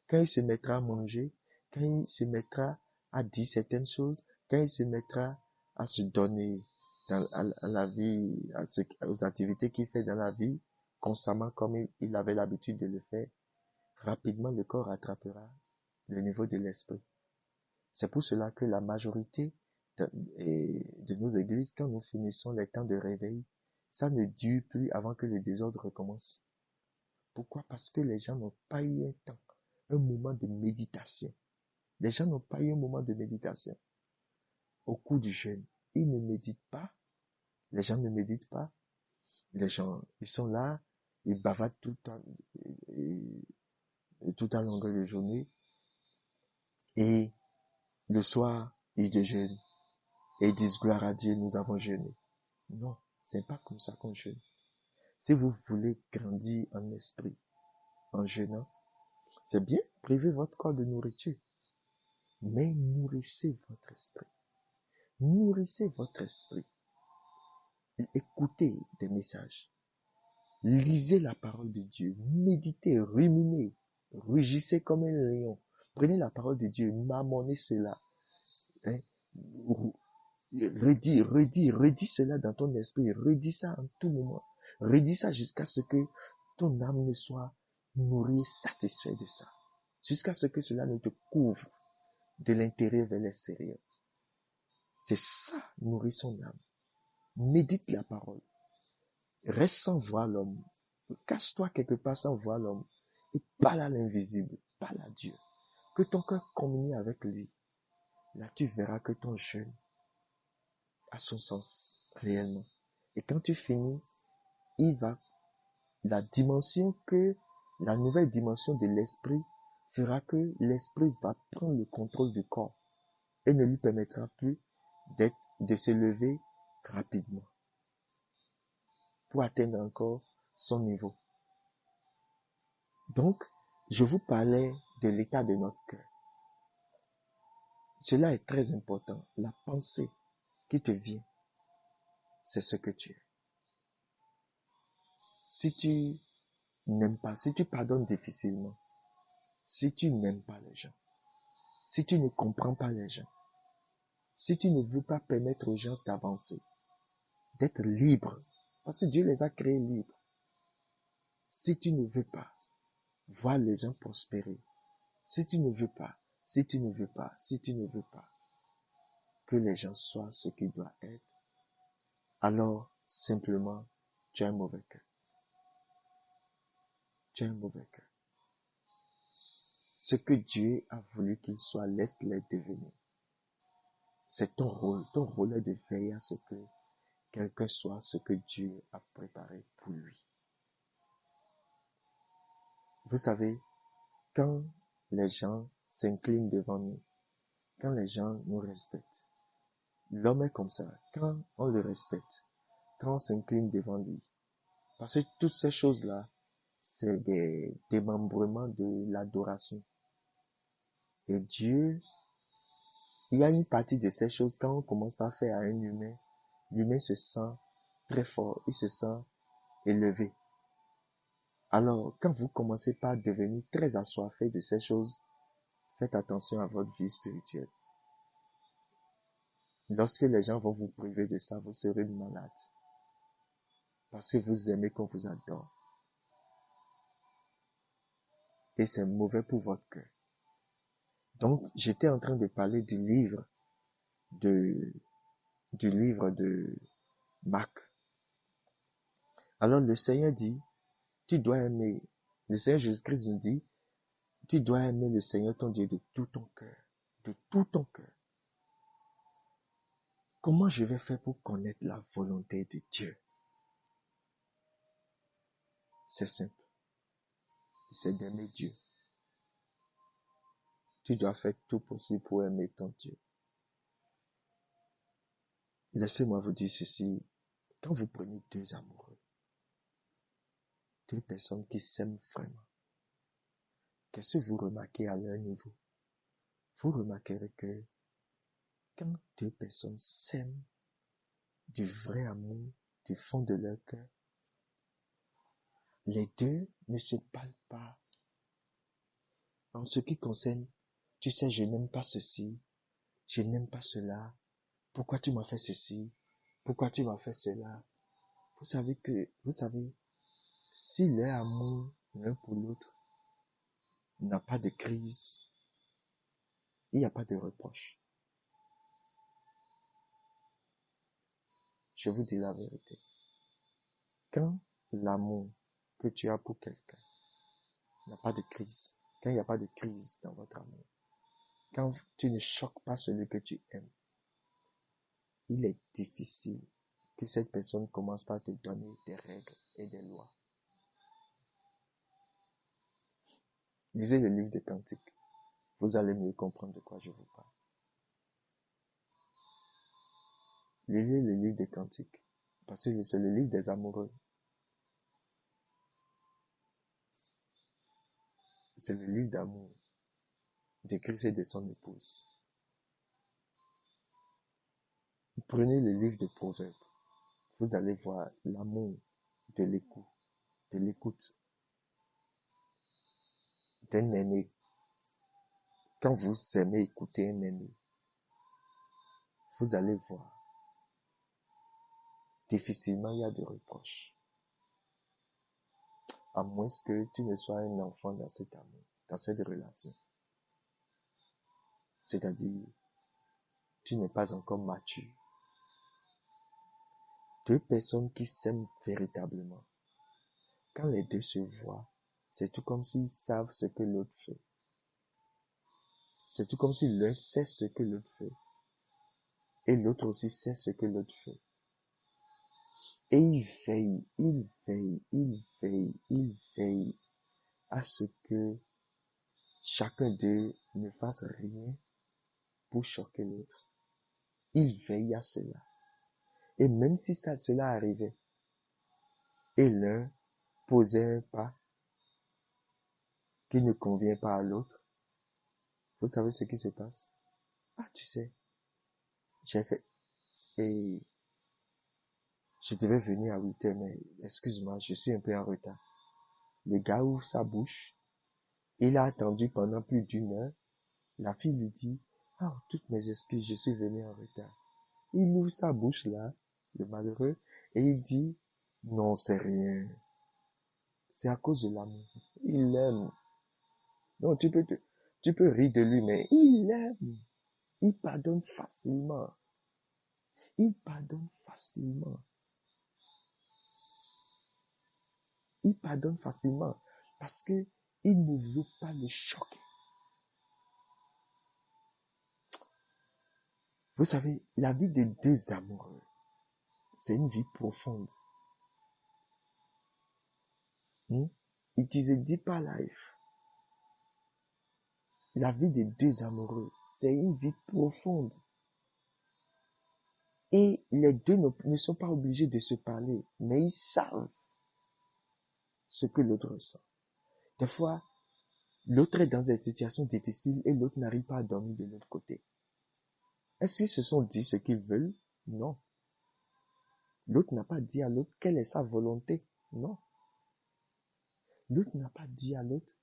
quand il se mettra à manger, quand il se mettra à dire certaines choses, quand il se mettra à se donner à la vie, aux activités qu'il fait dans la vie, constamment comme il avait l'habitude de le faire, rapidement le corps rattrapera le niveau de l'esprit. C'est pour cela que la majorité de nos églises, quand nous finissons les temps de réveil, ça ne dure plus avant que le désordre recommence. Pourquoi? Parce que les gens n'ont pas eu un temps, un moment de méditation. Les gens n'ont pas eu un moment de méditation au cours du jeûne. Ils ne méditent pas. Les gens ne méditent pas. Les gens, ils sont là, ils bavardent tout à longueur de journée. Et le soir, ils déjeunent. Et ils disent gloire à Dieu, nous avons jeûné. Non, c'est pas comme ça qu'on jeûne. Si vous voulez grandir en esprit, en jeûnant, c'est bien, privez votre corps de nourriture. Mais nourrissez votre esprit. Nourrissez votre esprit. Écoutez des messages. Lisez la parole de Dieu. Méditez, ruminez. Rugissez comme un lion. Prenez la parole de Dieu. Marmonnez cela. Hein? Redis cela dans ton esprit. Redis ça en tout moment. Redis ça jusqu'à ce que ton âme ne soit nourrie et satisfaite de ça. Jusqu'à ce que cela ne te couvre de l'intérieur vers l'extérieur. C'est ça, nourrir son âme. Médite la parole. Reste sans voir l'homme. Cache-toi quelque part sans voir l'homme. Et parle à l'invisible. Parle à Dieu. Que ton cœur communie avec lui. Là, tu verras que ton jeûne a son sens réellement. Et quand tu finis, la nouvelle dimension de l'esprit fera que l'esprit va prendre le contrôle du corps et ne lui permettra plus de se lever rapidement pour atteindre encore son niveau. Donc, je vous parlais de l'état de notre cœur. Cela est très important. La pensée qui te vient, c'est ce que tu es. Si tu n'aimes pas, si tu pardonnes difficilement, si tu n'aimes pas les gens, si tu ne comprends pas les gens, si tu ne veux pas permettre aux gens d'avancer, d'être libres, parce que Dieu les a créés libres, si tu ne veux pas voir les gens prospérer, si tu ne veux pas que les gens soient ce qu'ils doivent être, alors simplement tu as un mauvais cœur. Tu as un mauvais cœur. Ce que Dieu a voulu qu'ils soient, laisse-les devenir. C'est ton rôle. Ton rôle est de veiller à ce que quelqu'un soit ce que Dieu a préparé pour lui. Vous savez, quand les gens s'inclinent devant nous, quand les gens nous respectent, l'homme est comme ça. Quand on le respecte, quand on s'incline devant lui, parce que toutes ces choses-là, c'est des démembrements de l'adoration. Et Dieu, il y a une partie de ces choses, quand on commence par faire à un humain, l'humain se sent très fort, il se sent élevé. Alors, quand vous commencez par devenir très assoiffé de ces choses, faites attention à votre vie spirituelle. Lorsque les gens vont vous priver de ça, vous serez malade. Parce que vous aimez qu'on vous adore. Et c'est mauvais pour votre cœur. Donc, j'étais en train de parler du livre de Marc. Alors, le Seigneur dit, tu dois aimer, le Seigneur Jésus-Christ nous dit, tu dois aimer le Seigneur ton Dieu de tout ton cœur. De tout ton cœur. Comment je vais faire pour connaître la volonté de Dieu? C'est simple. C'est d'aimer Dieu. Tu dois faire tout possible pour aimer ton Dieu. Laissez-moi vous dire ceci. Quand vous prenez deux amoureux, deux personnes qui s'aiment vraiment, qu'est-ce que vous remarquez à leur niveau? Vous remarquerez que quand deux personnes s'aiment du vrai amour, du fond de leur cœur, les deux ne se parlent pas. En ce qui concerne, tu sais, je n'aime pas ceci, je n'aime pas cela, pourquoi tu m'as fait ceci, pourquoi tu m'as fait cela. Vous savez, si leur amour l'un pour l'autre n'a pas de crise, il n'y a pas de reproche. Je vous dis la vérité. Quand l'amour que tu as pour quelqu'un n'a pas de crise, quand il n'y a pas de crise dans votre amour, quand tu ne choques pas celui que tu aimes, il est difficile que cette personne commence par te donner des règles et des lois. Lisez le livre des Cantiques. Vous allez mieux comprendre de quoi je vous parle. Lisez le livre des Cantiques. Parce que c'est le livre des amoureux. C'est le livre d'amour. de Christ et de son épouse. Prenez le livre de Proverbes. Vous allez voir l'amour de l'écoute d'un aîné. Quand vous aimez écouter un aîné, vous allez voir, difficilement il y a de reproches. À moins que tu ne sois un enfant dans cet amour, dans cette relation. C'est-à-dire, tu n'es pas encore mature. Deux personnes qui s'aiment véritablement, quand les deux se voient, c'est tout comme s'ils savent ce que l'autre fait. C'est tout comme si l'un sait ce que l'autre fait. Et l'autre aussi sait ce que l'autre fait. Et il veille à ce que chacun d'eux ne fasse rien pour choquer l'autre. Il veille à cela. Et même si cela arrivait, et l'un posait un pas qui ne convient pas à l'autre, vous savez ce qui se passe? Ah, tu sais, j'ai fait, et je devais venir à 8 heures, mais excuse-moi, je suis un peu en retard. Le gars ouvre sa bouche, il a attendu pendant plus d'1 heure, la fille lui dit, ah, toutes mes excuses, je suis venu en retard. Il ouvre sa bouche là, le malheureux, et il dit, non, c'est rien. C'est à cause de l'amour. Il l'aime. Non, tu peux rire de lui, mais il l'aime. Il pardonne facilement. Il pardonne facilement. Il pardonne facilement parce que il ne veut pas le choquer. Vous savez, la vie de deux amoureux, c'est une vie profonde. It is a deeper life. La vie de deux amoureux, c'est une vie profonde. Et les deux ne sont pas obligés de se parler, mais ils savent ce que l'autre ressent. Des fois, l'autre est dans une situation difficile et l'autre n'arrive pas à dormir de l'autre côté. Est-ce qu'ils se sont dit ce qu'ils veulent? Non. L'autre n'a pas dit à l'autre quelle est sa volonté. Non. L'autre n'a pas dit à l'autre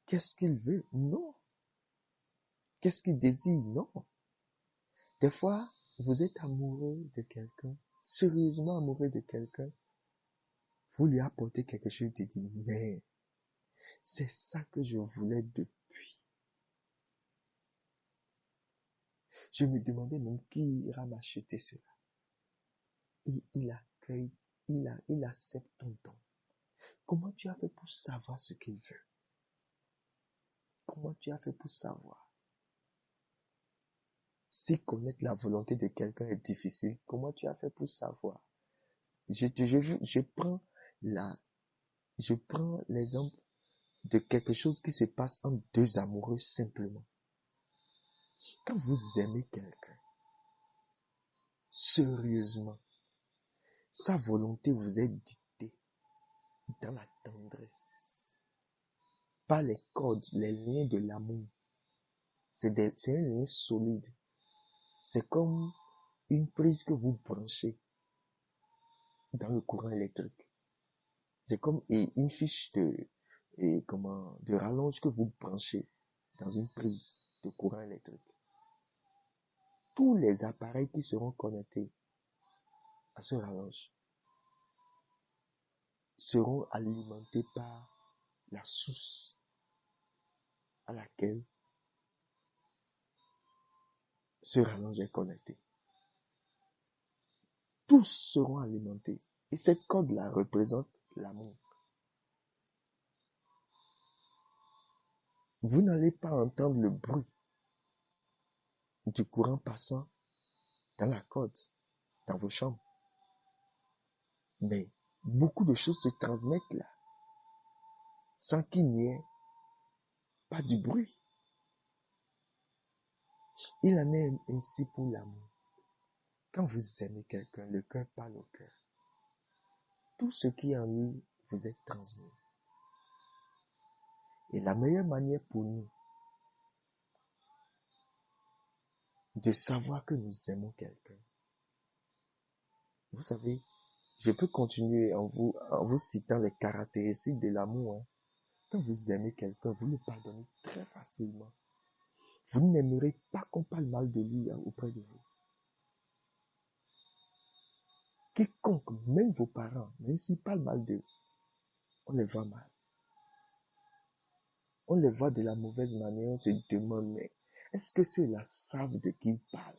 qu'est-ce qu'il veut. Non. Qu'est-ce qu'il désire. Non. Des fois, vous êtes amoureux de quelqu'un, sérieusement amoureux de quelqu'un. Vous lui apportez quelque chose de dit, mais c'est ça que je voulais depuis. Je me demandais même qui ira m'acheter cela. Et il accueille, il accepte ton don. Comment tu as fait pour savoir ce qu'il veut? Comment tu as fait pour savoir? Si connaître la volonté de quelqu'un est difficile, comment tu as fait pour savoir? Je prends l'exemple de quelque chose qui se passe entre deux amoureux simplement. Quand vous aimez quelqu'un, sérieusement, sa volonté vous est dictée dans la tendresse, par les cordes, les liens de l'amour. C'est un lien solide. C'est comme une prise que vous branchez dans le courant électrique. C'est comme une fiche de rallonge que vous branchez dans une prise de courant électrique. Tous les appareils qui seront connectés à ce rallonge seront alimentés par la source à laquelle ce rallonge est connecté. Tous seront alimentés. Et cette corde-là représente l'amour. Vous n'allez pas entendre le bruit du courant passant dans la corde, dans vos chambres. Mais beaucoup de choses se transmettent là, sans qu'il n'y ait pas de bruit. Il en est ainsi pour l'amour. Quand vous aimez quelqu'un, le cœur parle au cœur. Tout ce qui est en lui vous est transmis. Et la meilleure manière pour nous de savoir que nous aimons quelqu'un. Vous savez, je peux continuer en vous citant les caractéristiques de l'amour. Hein. Quand vous aimez quelqu'un, vous le pardonnez très facilement. Vous n'aimerez pas qu'on parle mal de lui auprès de vous. Quiconque, même vos parents, même s'ils parlent mal d'eux, on les voit mal. On les voit de la mauvaise manière, on se demande, mais est-ce que ceux-là savent de qui ils parlent?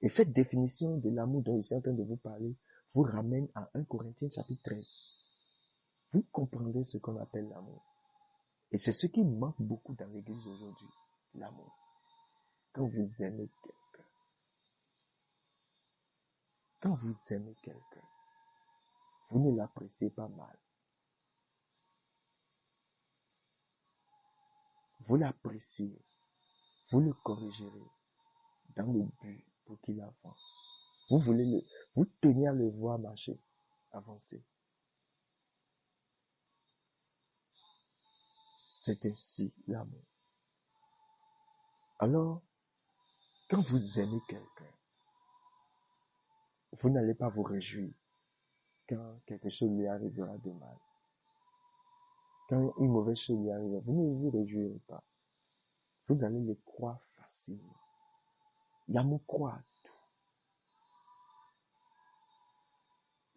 Et cette définition de l'amour dont je suis en train de vous parler vous ramène à 1 Corinthiens chapitre 13. Vous comprendrez ce qu'on appelle l'amour. Et c'est ce qui manque beaucoup dans l'église aujourd'hui, l'amour. Quand vous aimez quelqu'un, vous ne l'appréciez pas mal. Vous l'appréciez, vous le corrigerez dans le but pour qu'il avance. Vous tenez à le voir marcher, avancer. C'est ainsi l'amour. Alors, quand vous aimez quelqu'un, vous n'allez pas vous réjouir quand quelque chose lui arrivera de mal. Quand une mauvaise chose lui arrivera, vous ne vous réjouirez pas. Vous allez le croire facilement. L'amour croit à tout.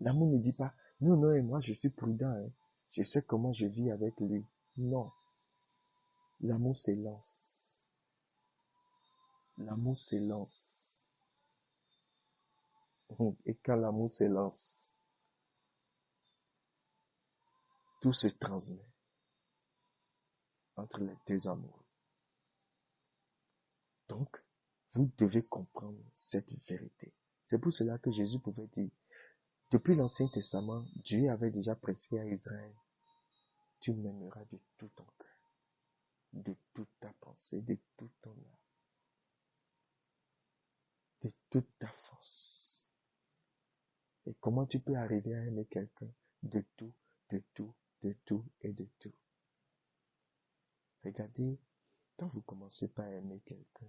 L'amour ne dit pas, non, et moi je suis prudent, hein. Je sais comment je vis avec lui. Non. L'amour s'élance. L'amour s'élance. Et quand l'amour s'élance, tout se transmet entre les deux amoureux. Donc, vous devez comprendre cette vérité. C'est pour cela que Jésus pouvait dire, depuis l'Ancien Testament, Dieu avait déjà prescrit à Israël, tu m'aimeras de tout ton cœur, de toute ta pensée, de toute ton âme, de toute ta force. Et comment tu peux arriver à aimer quelqu'un de tout, de tout, de tout et de tout? Regardez, quand vous commencez par aimer quelqu'un,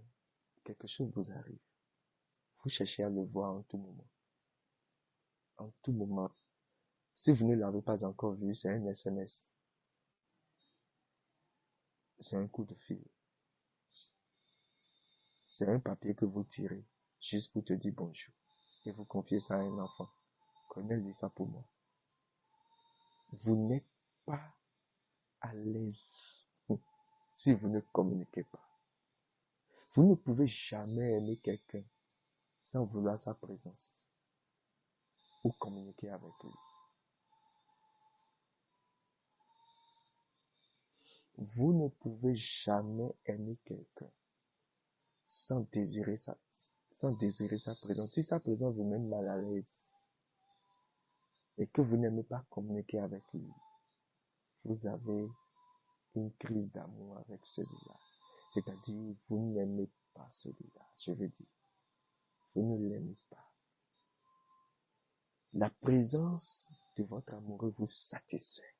quelque chose vous arrive. Vous cherchez à le voir en tout moment. En tout moment. Si vous ne l'avez pas encore vu, c'est un SMS. C'est un coup de fil. C'est un papier que vous tirez, juste pour te dire bonjour. Et vous confiez ça à un enfant. Connais-lui ça pour moi. Vous n'êtes pas à l'aise si vous ne communiquez pas. Vous ne pouvez jamais aimer quelqu'un sans vouloir sa présence ou communiquer avec lui. Vous ne pouvez jamais aimer quelqu'un sans désirer sa présence. Si sa présence vous met mal à l'aise et que vous n'aimez pas communiquer avec lui, vous avez une crise d'amour avec celui-là. C'est-à-dire, vous n'aimez pas celui-là, je veux dire. Vous ne l'aimez pas. La présence de votre amoureux vous satisfait.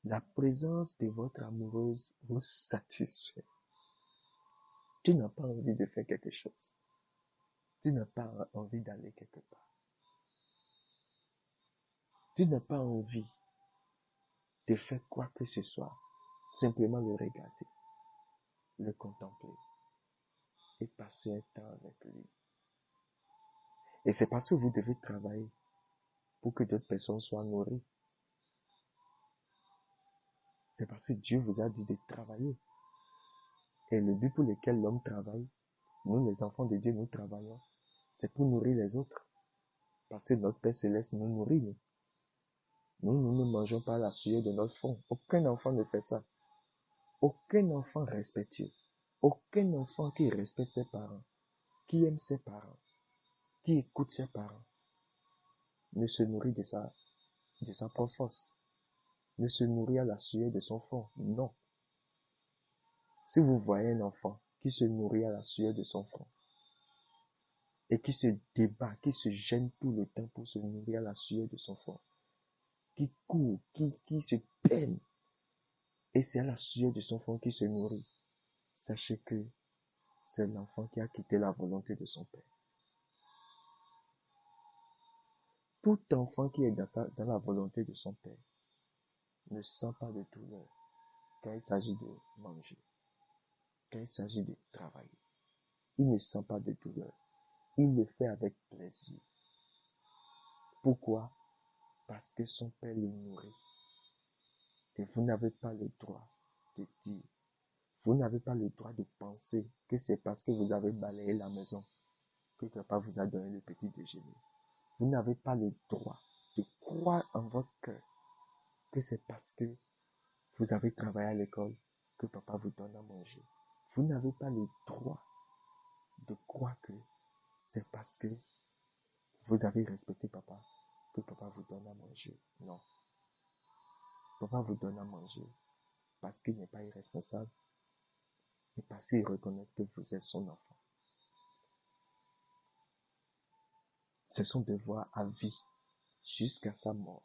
La présence de votre amoureuse vous satisfait. Tu n'as pas envie de faire quelque chose. Tu n'as pas envie d'aller quelque part. Tu n'as pas envie de faire quoi que ce soit. Simplement le regarder, le contempler et passer un temps avec lui. Et c'est parce que vous devez travailler pour que d'autres personnes soient nourries. C'est parce que Dieu vous a dit de travailler. Et le but pour lequel l'homme travaille, nous les enfants de Dieu, nous travaillons, c'est pour nourrir les autres. Parce que notre Père Céleste nous nourrit, nous. Nous ne mangeons pas la sueur de notre front. Aucun enfant ne fait ça. Aucun enfant respectueux. Aucun enfant qui respecte ses parents, qui aime ses parents, qui écoute ses parents, ne se nourrit de sa propre force. Ne se nourrit à la sueur de son front. Non. Si vous voyez un enfant qui se nourrit à la sueur de son front, et qui se débat, qui se gêne tout le temps pour se nourrir à la sueur de son front, qui court, qui se peine, et c'est à la sueur de son front qui se nourrit, sachez que c'est l'enfant qui a quitté la volonté de son père. Tout enfant qui est dans la volonté de son père ne sent pas de douleur quand il s'agit de manger, quand il s'agit de travailler. Il ne sent pas de douleur. Il le fait avec plaisir. Pourquoi? Parce que son père le nourrit. Et vous n'avez pas le droit de dire, vous n'avez pas le droit de penser que c'est parce que vous avez balayé la maison que papa vous a donné le petit déjeuner. Vous n'avez pas le droit de croire en votre cœur que c'est parce que vous avez travaillé à l'école que papa vous donne à manger. Vous n'avez pas le droit de croire que c'est parce que vous avez respecté papa que papa vous donne à manger. Non. Papa vous donne à manger parce qu'il n'est pas irresponsable et parce qu'il reconnaît que vous êtes son enfant. C'est son devoir à vie jusqu'à sa mort.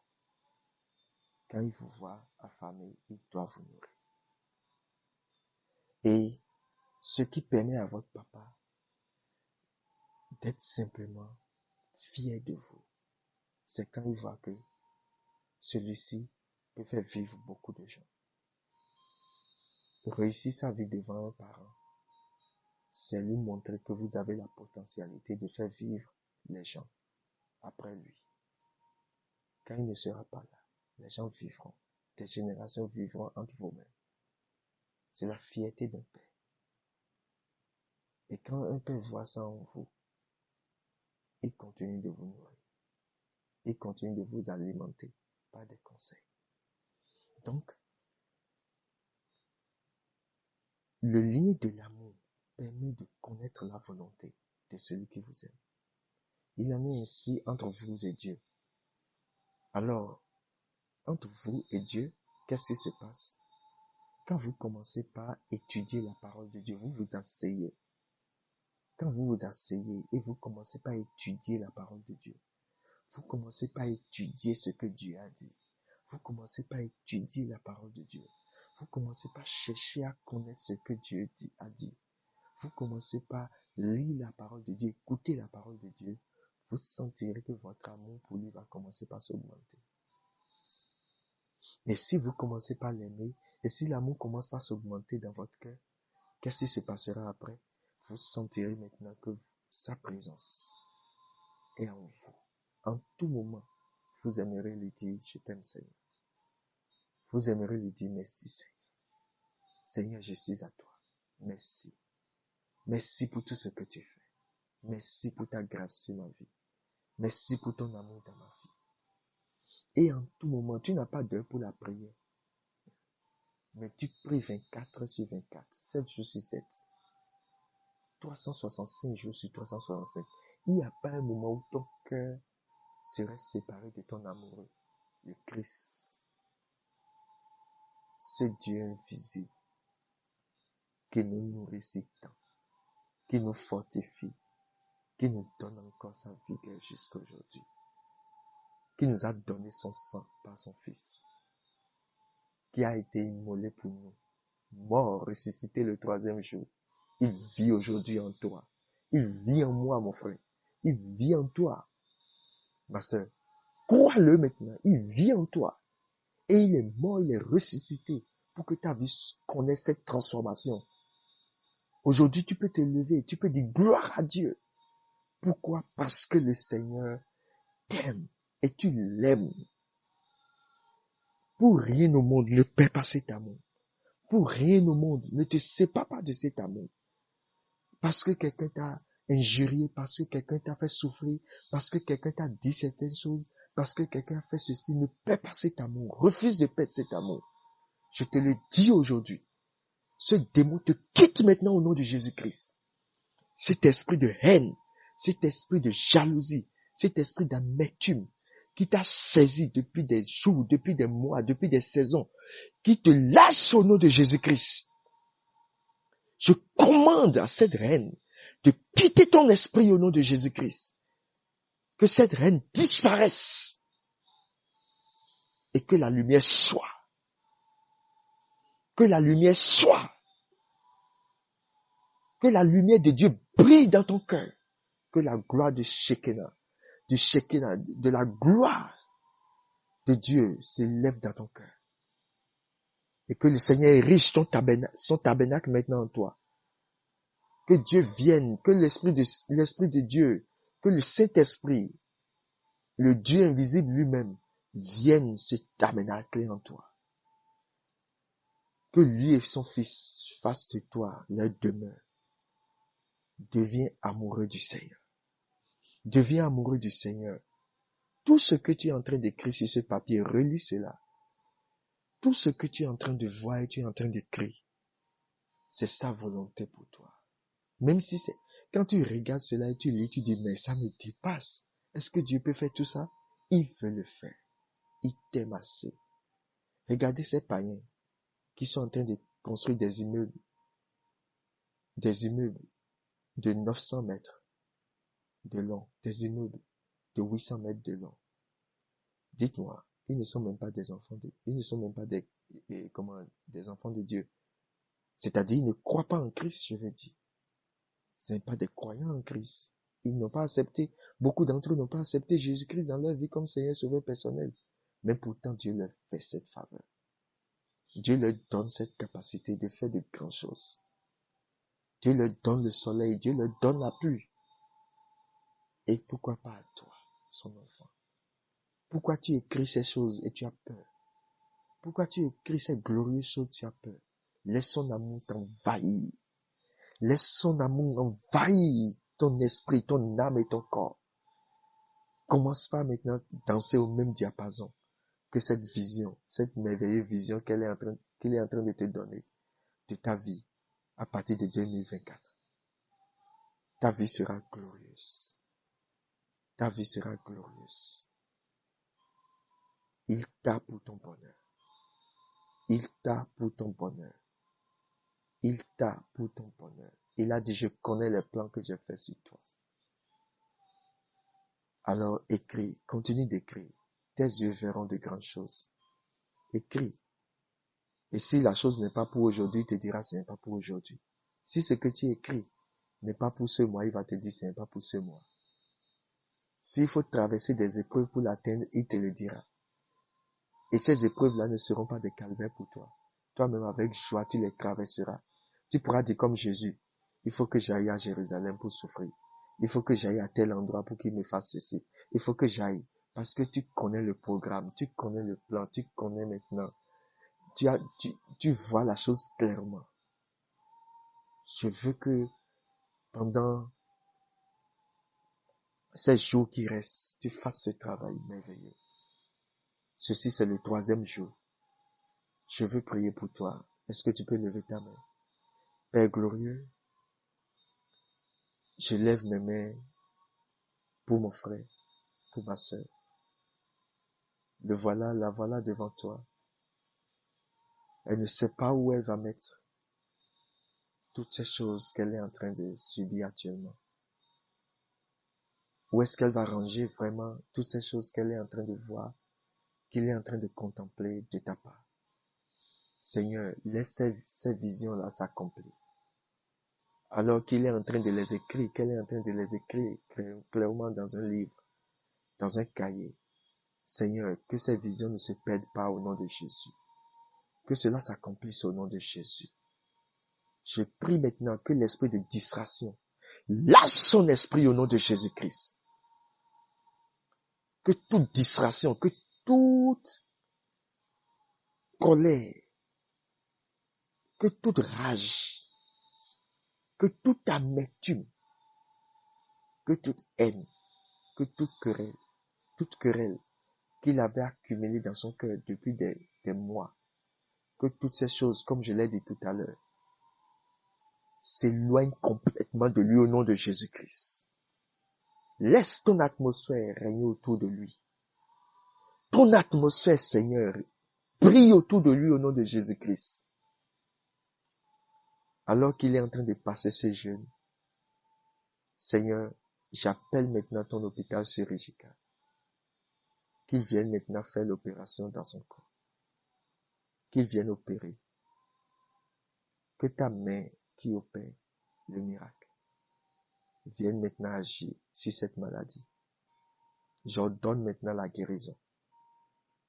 Quand il vous voit affamé, il doit vous nourrir. Et ce qui permet à votre papa d'être simplement fier de vous, c'est quand il voit que celui-ci peut faire vivre beaucoup de gens. Réussir sa vie devant un parent, c'est lui montrer que vous avez la potentialité de faire vivre les gens après lui. Quand il ne sera pas là, les gens vivront, des générations vivront entre vous-mêmes. C'est la fierté d'un père. Et quand un père voit ça en vous, il continue de vous nourrir. Il continue de vous alimenter par des conseils. Donc, le lien de l'amour permet de connaître la volonté de celui qui vous aime. Il en est ainsi entre vous et Dieu. Alors, entre vous et Dieu, qu'est-ce qui se passe? Quand vous commencez par étudier la parole de Dieu, vous vous asseyez. Quand vous vous asseyez et vous commencez par étudier la parole de Dieu, vous commencez par étudier ce que Dieu a dit. Vous commencez par étudier la parole de Dieu. Vous commencez par chercher à connaître ce que Dieu a dit. Vous commencez par lire la parole de Dieu, écouter la parole de Dieu. Vous sentirez que votre amour pour lui va commencer par s'augmenter. Et si vous commencez par l'aimer, et si l'amour commence par s'augmenter dans votre cœur, qu'est-ce qui se passera après? Vous sentirez maintenant que sa présence est en vous. En tout moment, vous aimerez lui dire, je t'aime Seigneur. Vous aimerez lui dire, merci Seigneur. Seigneur, je suis à toi. Merci. Merci pour tout ce que tu fais. Merci pour ta grâce sur ma vie. Merci pour ton amour dans ma vie. Et en tout moment, tu n'as pas d'heure pour la prière. Mais tu pries 24 sur 24, 7 jours sur 7. 365 jours sur 365. Il n'y a pas un moment où ton cœur serait séparé de ton amoureux, le Christ. Ce Dieu invisible qui nous nourrit si tant, qui nous fortifie, qui nous donne encore sa vigueur jusqu'à aujourd'hui, qui nous a donné son sang par son Fils, qui a été immolé pour nous, mort, ressuscité le 3e jour. Il vit aujourd'hui en toi. Il vit en moi, mon frère. Il vit en toi, ma soeur. Crois-le maintenant. Il vit en toi. Et il est mort, il est ressuscité pour que ta vie connaisse cette transformation. Aujourd'hui, tu peux te lever, tu peux dire gloire à Dieu. Pourquoi? Parce que le Seigneur t'aime et tu l'aimes. Pour rien au monde, ne perds pas cet amour. Pour rien au monde, ne te sépare pas de cet amour. Parce que quelqu'un t'a injurié, parce que quelqu'un t'a fait souffrir, parce que quelqu'un t'a dit certaines choses, parce que quelqu'un a fait ceci, ne perds pas cet amour. Refuse de perdre cet amour. Je te le dis aujourd'hui. Ce démon te quitte maintenant au nom de Jésus-Christ. Cet esprit de haine, cet esprit de jalousie, cet esprit d'amertume qui t'a saisi depuis des jours, depuis des mois, depuis des saisons, qui te lâche au nom de Jésus-Christ. Je commande à cette haine de quitter ton esprit au nom de Jésus-Christ. Que cette haine disparaisse et que la lumière soit. Que la lumière soit. Que la lumière de Dieu brille dans ton cœur. Que la gloire de Shekinah, de la gloire de Dieu s'élève dans ton cœur. Et que le Seigneur érige son tabernacle maintenant en toi. Que Dieu vienne, que l'Esprit de Dieu, que le Saint-Esprit, le Dieu invisible lui-même, vienne se tabernacle en toi. Que lui et son Fils fassent de toi leur demeure. Deviens amoureux du Seigneur. Deviens amoureux du Seigneur. Tout ce que tu es en train d'écrire sur ce papier, relis cela. Tout ce que tu es en train de voir et tu es en train d'écrire, c'est sa volonté pour toi. Même si c'est, quand tu regardes cela et tu lis, tu dis, mais ça me dépasse. Est-ce que Dieu peut faire tout ça? Il veut le faire. Il t'aime assez. Regardez ces païens qui sont en train de construire des immeubles de 900 mètres de long, des immeubles de 800 mètres de long. Dites-moi, ils ne sont même pas des enfants ils ne sont même pas des enfants de Dieu. C'est-à-dire, ils ne croient pas en Christ, je veux dire. Ce n'est pas des croyants en Christ. Ils n'ont pas accepté, beaucoup d'entre eux n'ont pas accepté Jésus-Christ dans leur vie comme Seigneur Sauveur personnel. Mais pourtant, Dieu leur fait cette faveur. Dieu leur donne cette capacité de faire de grandes choses. Dieu leur donne le soleil, Dieu leur donne la pluie. Et pourquoi pas à toi, son enfant? Pourquoi tu écris ces choses et tu as peur? Pourquoi tu écris ces glorieuses choses et tu as peur? Laisse son amour t'envahir. Laisse son amour envahir ton esprit, ton âme et ton corps. Commence pas maintenant à danser au même diapason que cette vision, cette merveilleuse vision qu'il est en train de te donner de ta vie à partir de 2024. Ta vie sera glorieuse. Ta vie sera glorieuse. Il t'a pour ton bonheur. Il t'a pour ton bonheur. Il t'a pour ton bonheur. Il a dit, je connais les plans que j'ai faits sur toi. Alors écris, continue d'écrire. Tes yeux verront de grandes choses. Écris. Et si la chose n'est pas pour aujourd'hui, il te dira, ce n'est pas pour aujourd'hui. Si ce que tu écris n'est pas pour ce mois, il va te dire, ce n'est pas pour ce mois. S'il faut traverser des épreuves pour l'atteindre, il te le dira. Et ces épreuves-là ne seront pas des calvaires pour toi. Toi-même, avec joie, tu les traverseras. Tu pourras dire comme Jésus, il faut que j'aille à Jérusalem pour souffrir. Il faut que j'aille à tel endroit pour qu'il me fasse ceci. Il faut que j'aille. Parce que tu connais le programme, tu connais le plan, tu connais maintenant. Tu vois la chose clairement. Je veux que pendant ces jours qui restent, tu fasses ce travail merveilleux. Ceci, c'est le 3e jour. Je veux prier pour toi. Est-ce que tu peux lever ta main? Père glorieux, je lève mes mains pour mon frère, pour ma sœur. La voilà devant toi. Elle ne sait pas où elle va mettre toutes ces choses qu'elle est en train de subir actuellement. Où est-ce qu'elle va ranger vraiment toutes ces choses qu'elle est en train de voir, qu'il est en train de contempler de ta part? Seigneur, laisse ces visions-là s'accomplir. Alors qu'il est en train de les écrire, qu'elle est en train de les écrire clairement dans un livre, dans un cahier. Seigneur, que ces visions ne se perdent pas au nom de Jésus. Que cela s'accomplisse au nom de Jésus. Je prie maintenant que l'esprit de distraction lâche son esprit au nom de Jésus-Christ. Que toute distraction, que toute colère, que toute rage, que toute amertume, que toute haine, que toute querelle qu'il avait accumulée dans son cœur depuis des mois, que toutes ces choses, comme je l'ai dit tout à l'heure, s'éloignent complètement de lui au nom de Jésus-Christ. Laisse ton atmosphère régner autour de lui. Ton atmosphère, Seigneur, brille autour de lui au nom de Jésus-Christ. Alors qu'il est en train de passer ce jeûne, Seigneur, j'appelle maintenant ton hôpital chirurgical. Qu'il vienne maintenant faire l'opération dans son corps. Qu'il vienne opérer. Que ta main qui opère le miracle vienne maintenant agir sur cette maladie. J'ordonne maintenant la guérison.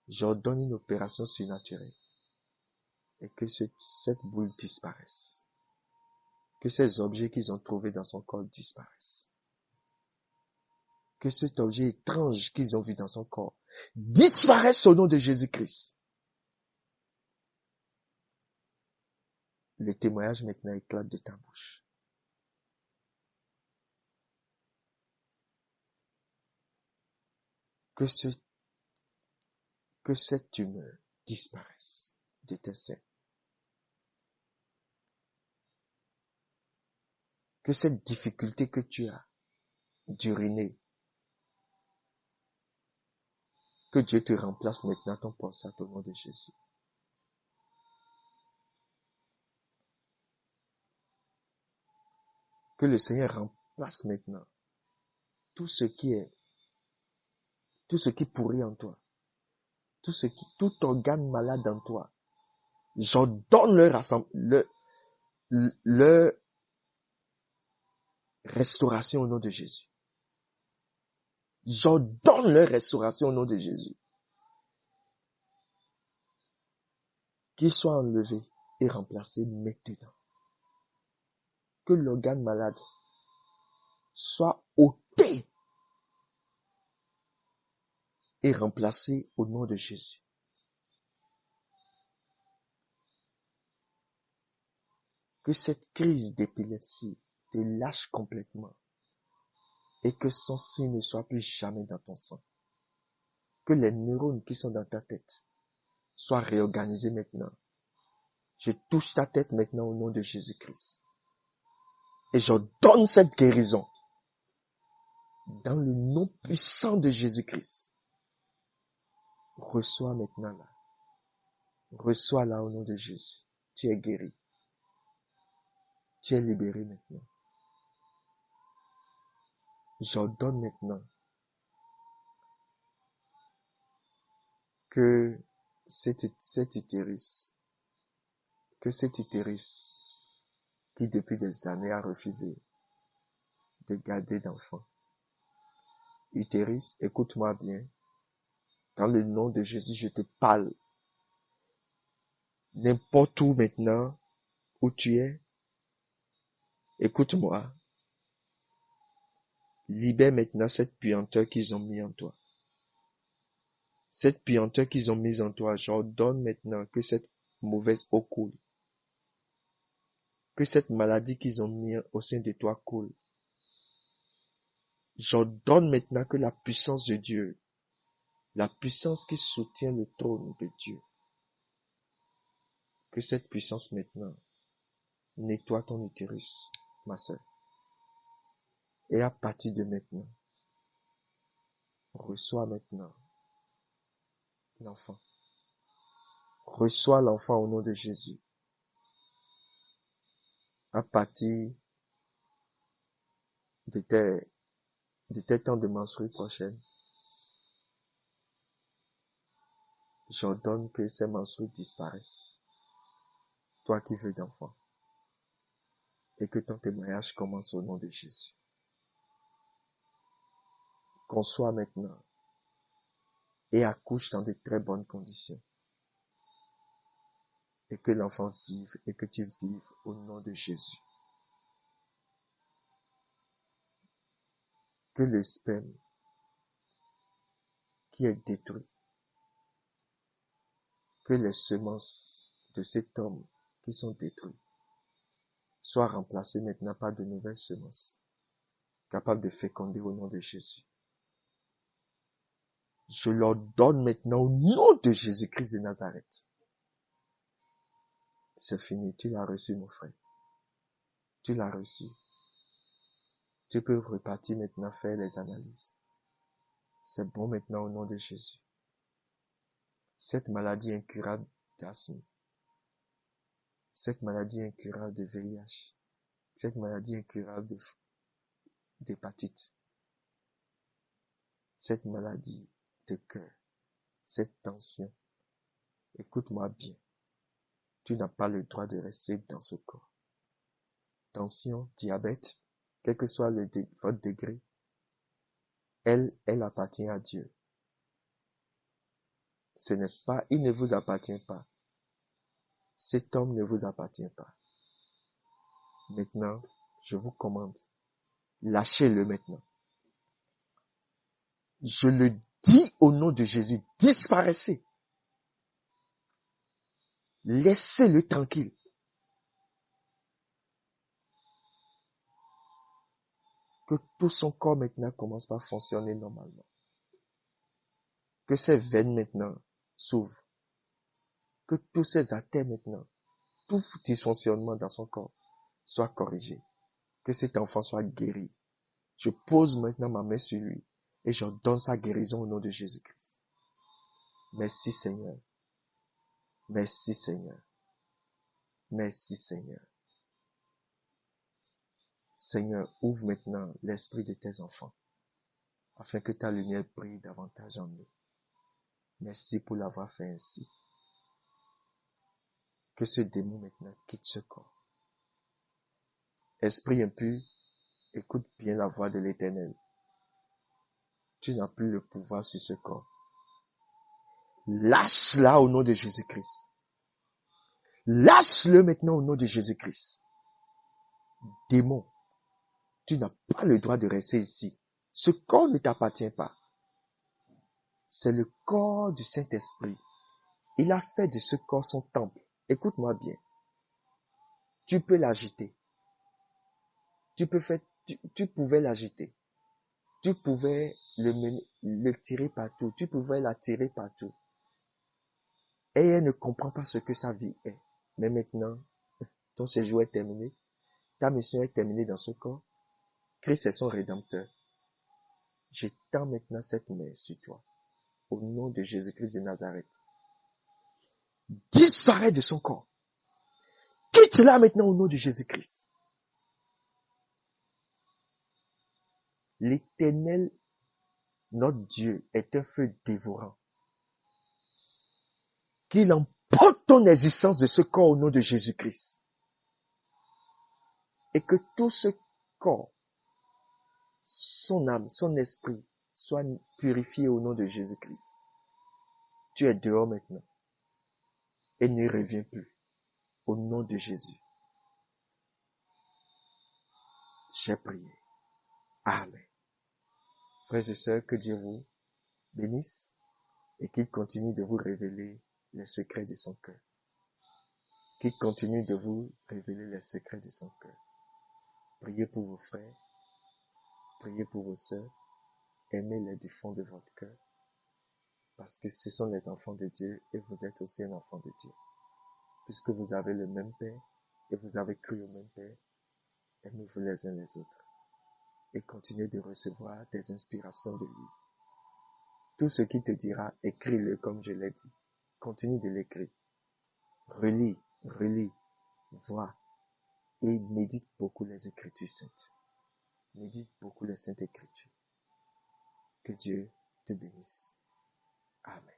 J'ordonne une opération surnaturelle et que cette boule disparaisse. Que ces objets qu'ils ont trouvés dans son corps disparaissent. Que cet objet étrange qu'ils ont vu dans son corps disparaisse au nom de Jésus-Christ. Le témoignage maintenant éclate de ta bouche. Que cette tumeur disparaisse de tes seins. Que cette difficulté que tu as d'uriner, que Dieu te remplace maintenant ton prostate au nom de Jésus. Que le Seigneur remplace maintenant tout ce qui pourrit en toi, tout organe malade en toi. J'ordonne leur restauration au nom de Jésus. J'ordonne leur restauration au nom de Jésus. Qu'ils soient enlevés et remplacés maintenant. Que l'organe malade soit ôté et remplacé au nom de Jésus. Que cette crise d'épilepsie te lâche complètement et que son signe ne soit plus jamais dans ton sang. Que les neurones qui sont dans ta tête soient réorganisés maintenant. Je touche ta tête maintenant au nom de Jésus-Christ. Et je donne cette guérison dans le nom puissant de Jésus-Christ. Reçois maintenant là. Reçois là au nom de Jésus. Tu es guéri. Tu es libéré maintenant. J'ordonne maintenant que cet utérus qui depuis des années a refusé de garder d'enfants. Utérus, écoute-moi bien. Dans le nom de Jésus, je te parle. N'importe où maintenant, où tu es, écoute-moi. Libère maintenant cette puanteur qu'ils ont mis en toi. Cette puanteur qu'ils ont mise en toi, j'ordonne maintenant que cette mauvaise eau coule. Que cette maladie qu'ils ont mis au sein de toi coule. J'ordonne maintenant que la puissance de Dieu, la puissance qui soutient le trône de Dieu, que cette puissance maintenant nettoie ton utérus, ma sœur. Et à partir de maintenant, reçois maintenant l'enfant. Reçois l'enfant au nom de Jésus. À partir de tes temps de menstrues prochaines, j'ordonne que ces menstrues disparaissent. Toi qui veux d'enfant. Et que ton témoignage commence au nom de Jésus. Conçois maintenant et accouche dans de très bonnes conditions. Et que l'enfant vive et que tu vives au nom de Jésus. Que le sperme qui est détruit, que les semences de cet homme qui sont détruites soient remplacées maintenant par de nouvelles semences, capables de féconder au nom de Jésus. Je leur donne maintenant au nom de Jésus-Christ de Nazareth. C'est fini, tu l'as reçu mon frère. Tu l'as reçu. Tu peux repartir maintenant faire les analyses. C'est bon maintenant au nom de Jésus. Cette maladie incurable d'asthme, cette maladie incurable de VIH, cette maladie incurable d'hépatite, cette maladie de cœur, cette tension, écoute-moi bien. Tu n'as pas le droit de rester dans ce corps. tension, diabète, quel que soit votre degré, elle appartient à Dieu. Il ne vous appartient pas. Cet homme ne vous appartient pas. Maintenant, je vous commande, lâchez-le maintenant. Je le dis au nom de Jésus, disparaissez. Laissez-le tranquille. Que tout son corps maintenant commence par fonctionner normalement. Que ses veines maintenant s'ouvrent. Que tous ses artères maintenant, tout dysfonctionnement dans son corps soit corrigé. Que cet enfant soit guéri. Je pose maintenant ma main sur lui et je donne sa guérison au nom de Jésus-Christ. Merci Seigneur. Merci Seigneur. Merci Seigneur. Seigneur, ouvre maintenant l'esprit de tes enfants, afin que ta lumière brille davantage en eux. Merci pour l'avoir fait ainsi. Que ce démon maintenant quitte ce corps. Esprit impur, écoute bien la voix de l'Éternel. Tu n'as plus le pouvoir sur ce corps. Lâche-la au nom de Jésus-Christ. Lâche-le maintenant au nom de Jésus-Christ. Démon, tu n'as pas le droit de rester ici. Ce corps ne t'appartient pas. C'est le corps du Saint-Esprit. Il a fait de ce corps son temple. Écoute-moi bien. Tu peux l'agiter. Tu pouvais l'agiter. Tu pouvais le tirer partout. Tu pouvais la tirer partout. Et elle ne comprend pas ce que sa vie est. Mais maintenant, ton séjour est terminé. Ta mission est terminée dans ce corps. Christ est son rédempteur. J'étends maintenant cette main sur toi. Au nom de Jésus-Christ de Nazareth. Disparais de son corps. Quitte-la maintenant au nom de Jésus-Christ. L'Éternel, notre Dieu, est un feu dévorant. Qu'il emporte ton existence de ce corps au nom de Jésus-Christ. Et que tout ce corps, son âme, son esprit, soit purifié au nom de Jésus-Christ. Tu es dehors maintenant. Et ne reviens plus. Au nom de Jésus. J'ai prié. Amen. Frères et sœurs, que Dieu vous bénisse et qu'il continue de vous révéler les secrets de son cœur. Qu'il continue de vous révéler les secrets de son cœur. Priez pour vos frères. Priez pour vos sœurs. Aimez-les du fond de votre cœur. Parce que ce sont les enfants de Dieu et vous êtes aussi un enfant de Dieu. Puisque vous avez le même Père et vous avez cru au même Père, aimez-vous les uns les autres. Et continuez de recevoir des inspirations de lui. Tout ce qu'il te dira, écris-le comme je l'ai dit. Continue de l'écrire. Relis, vois et médite beaucoup les Écritures saintes. Médite beaucoup les Saintes Écritures. Que Dieu te bénisse. Amen.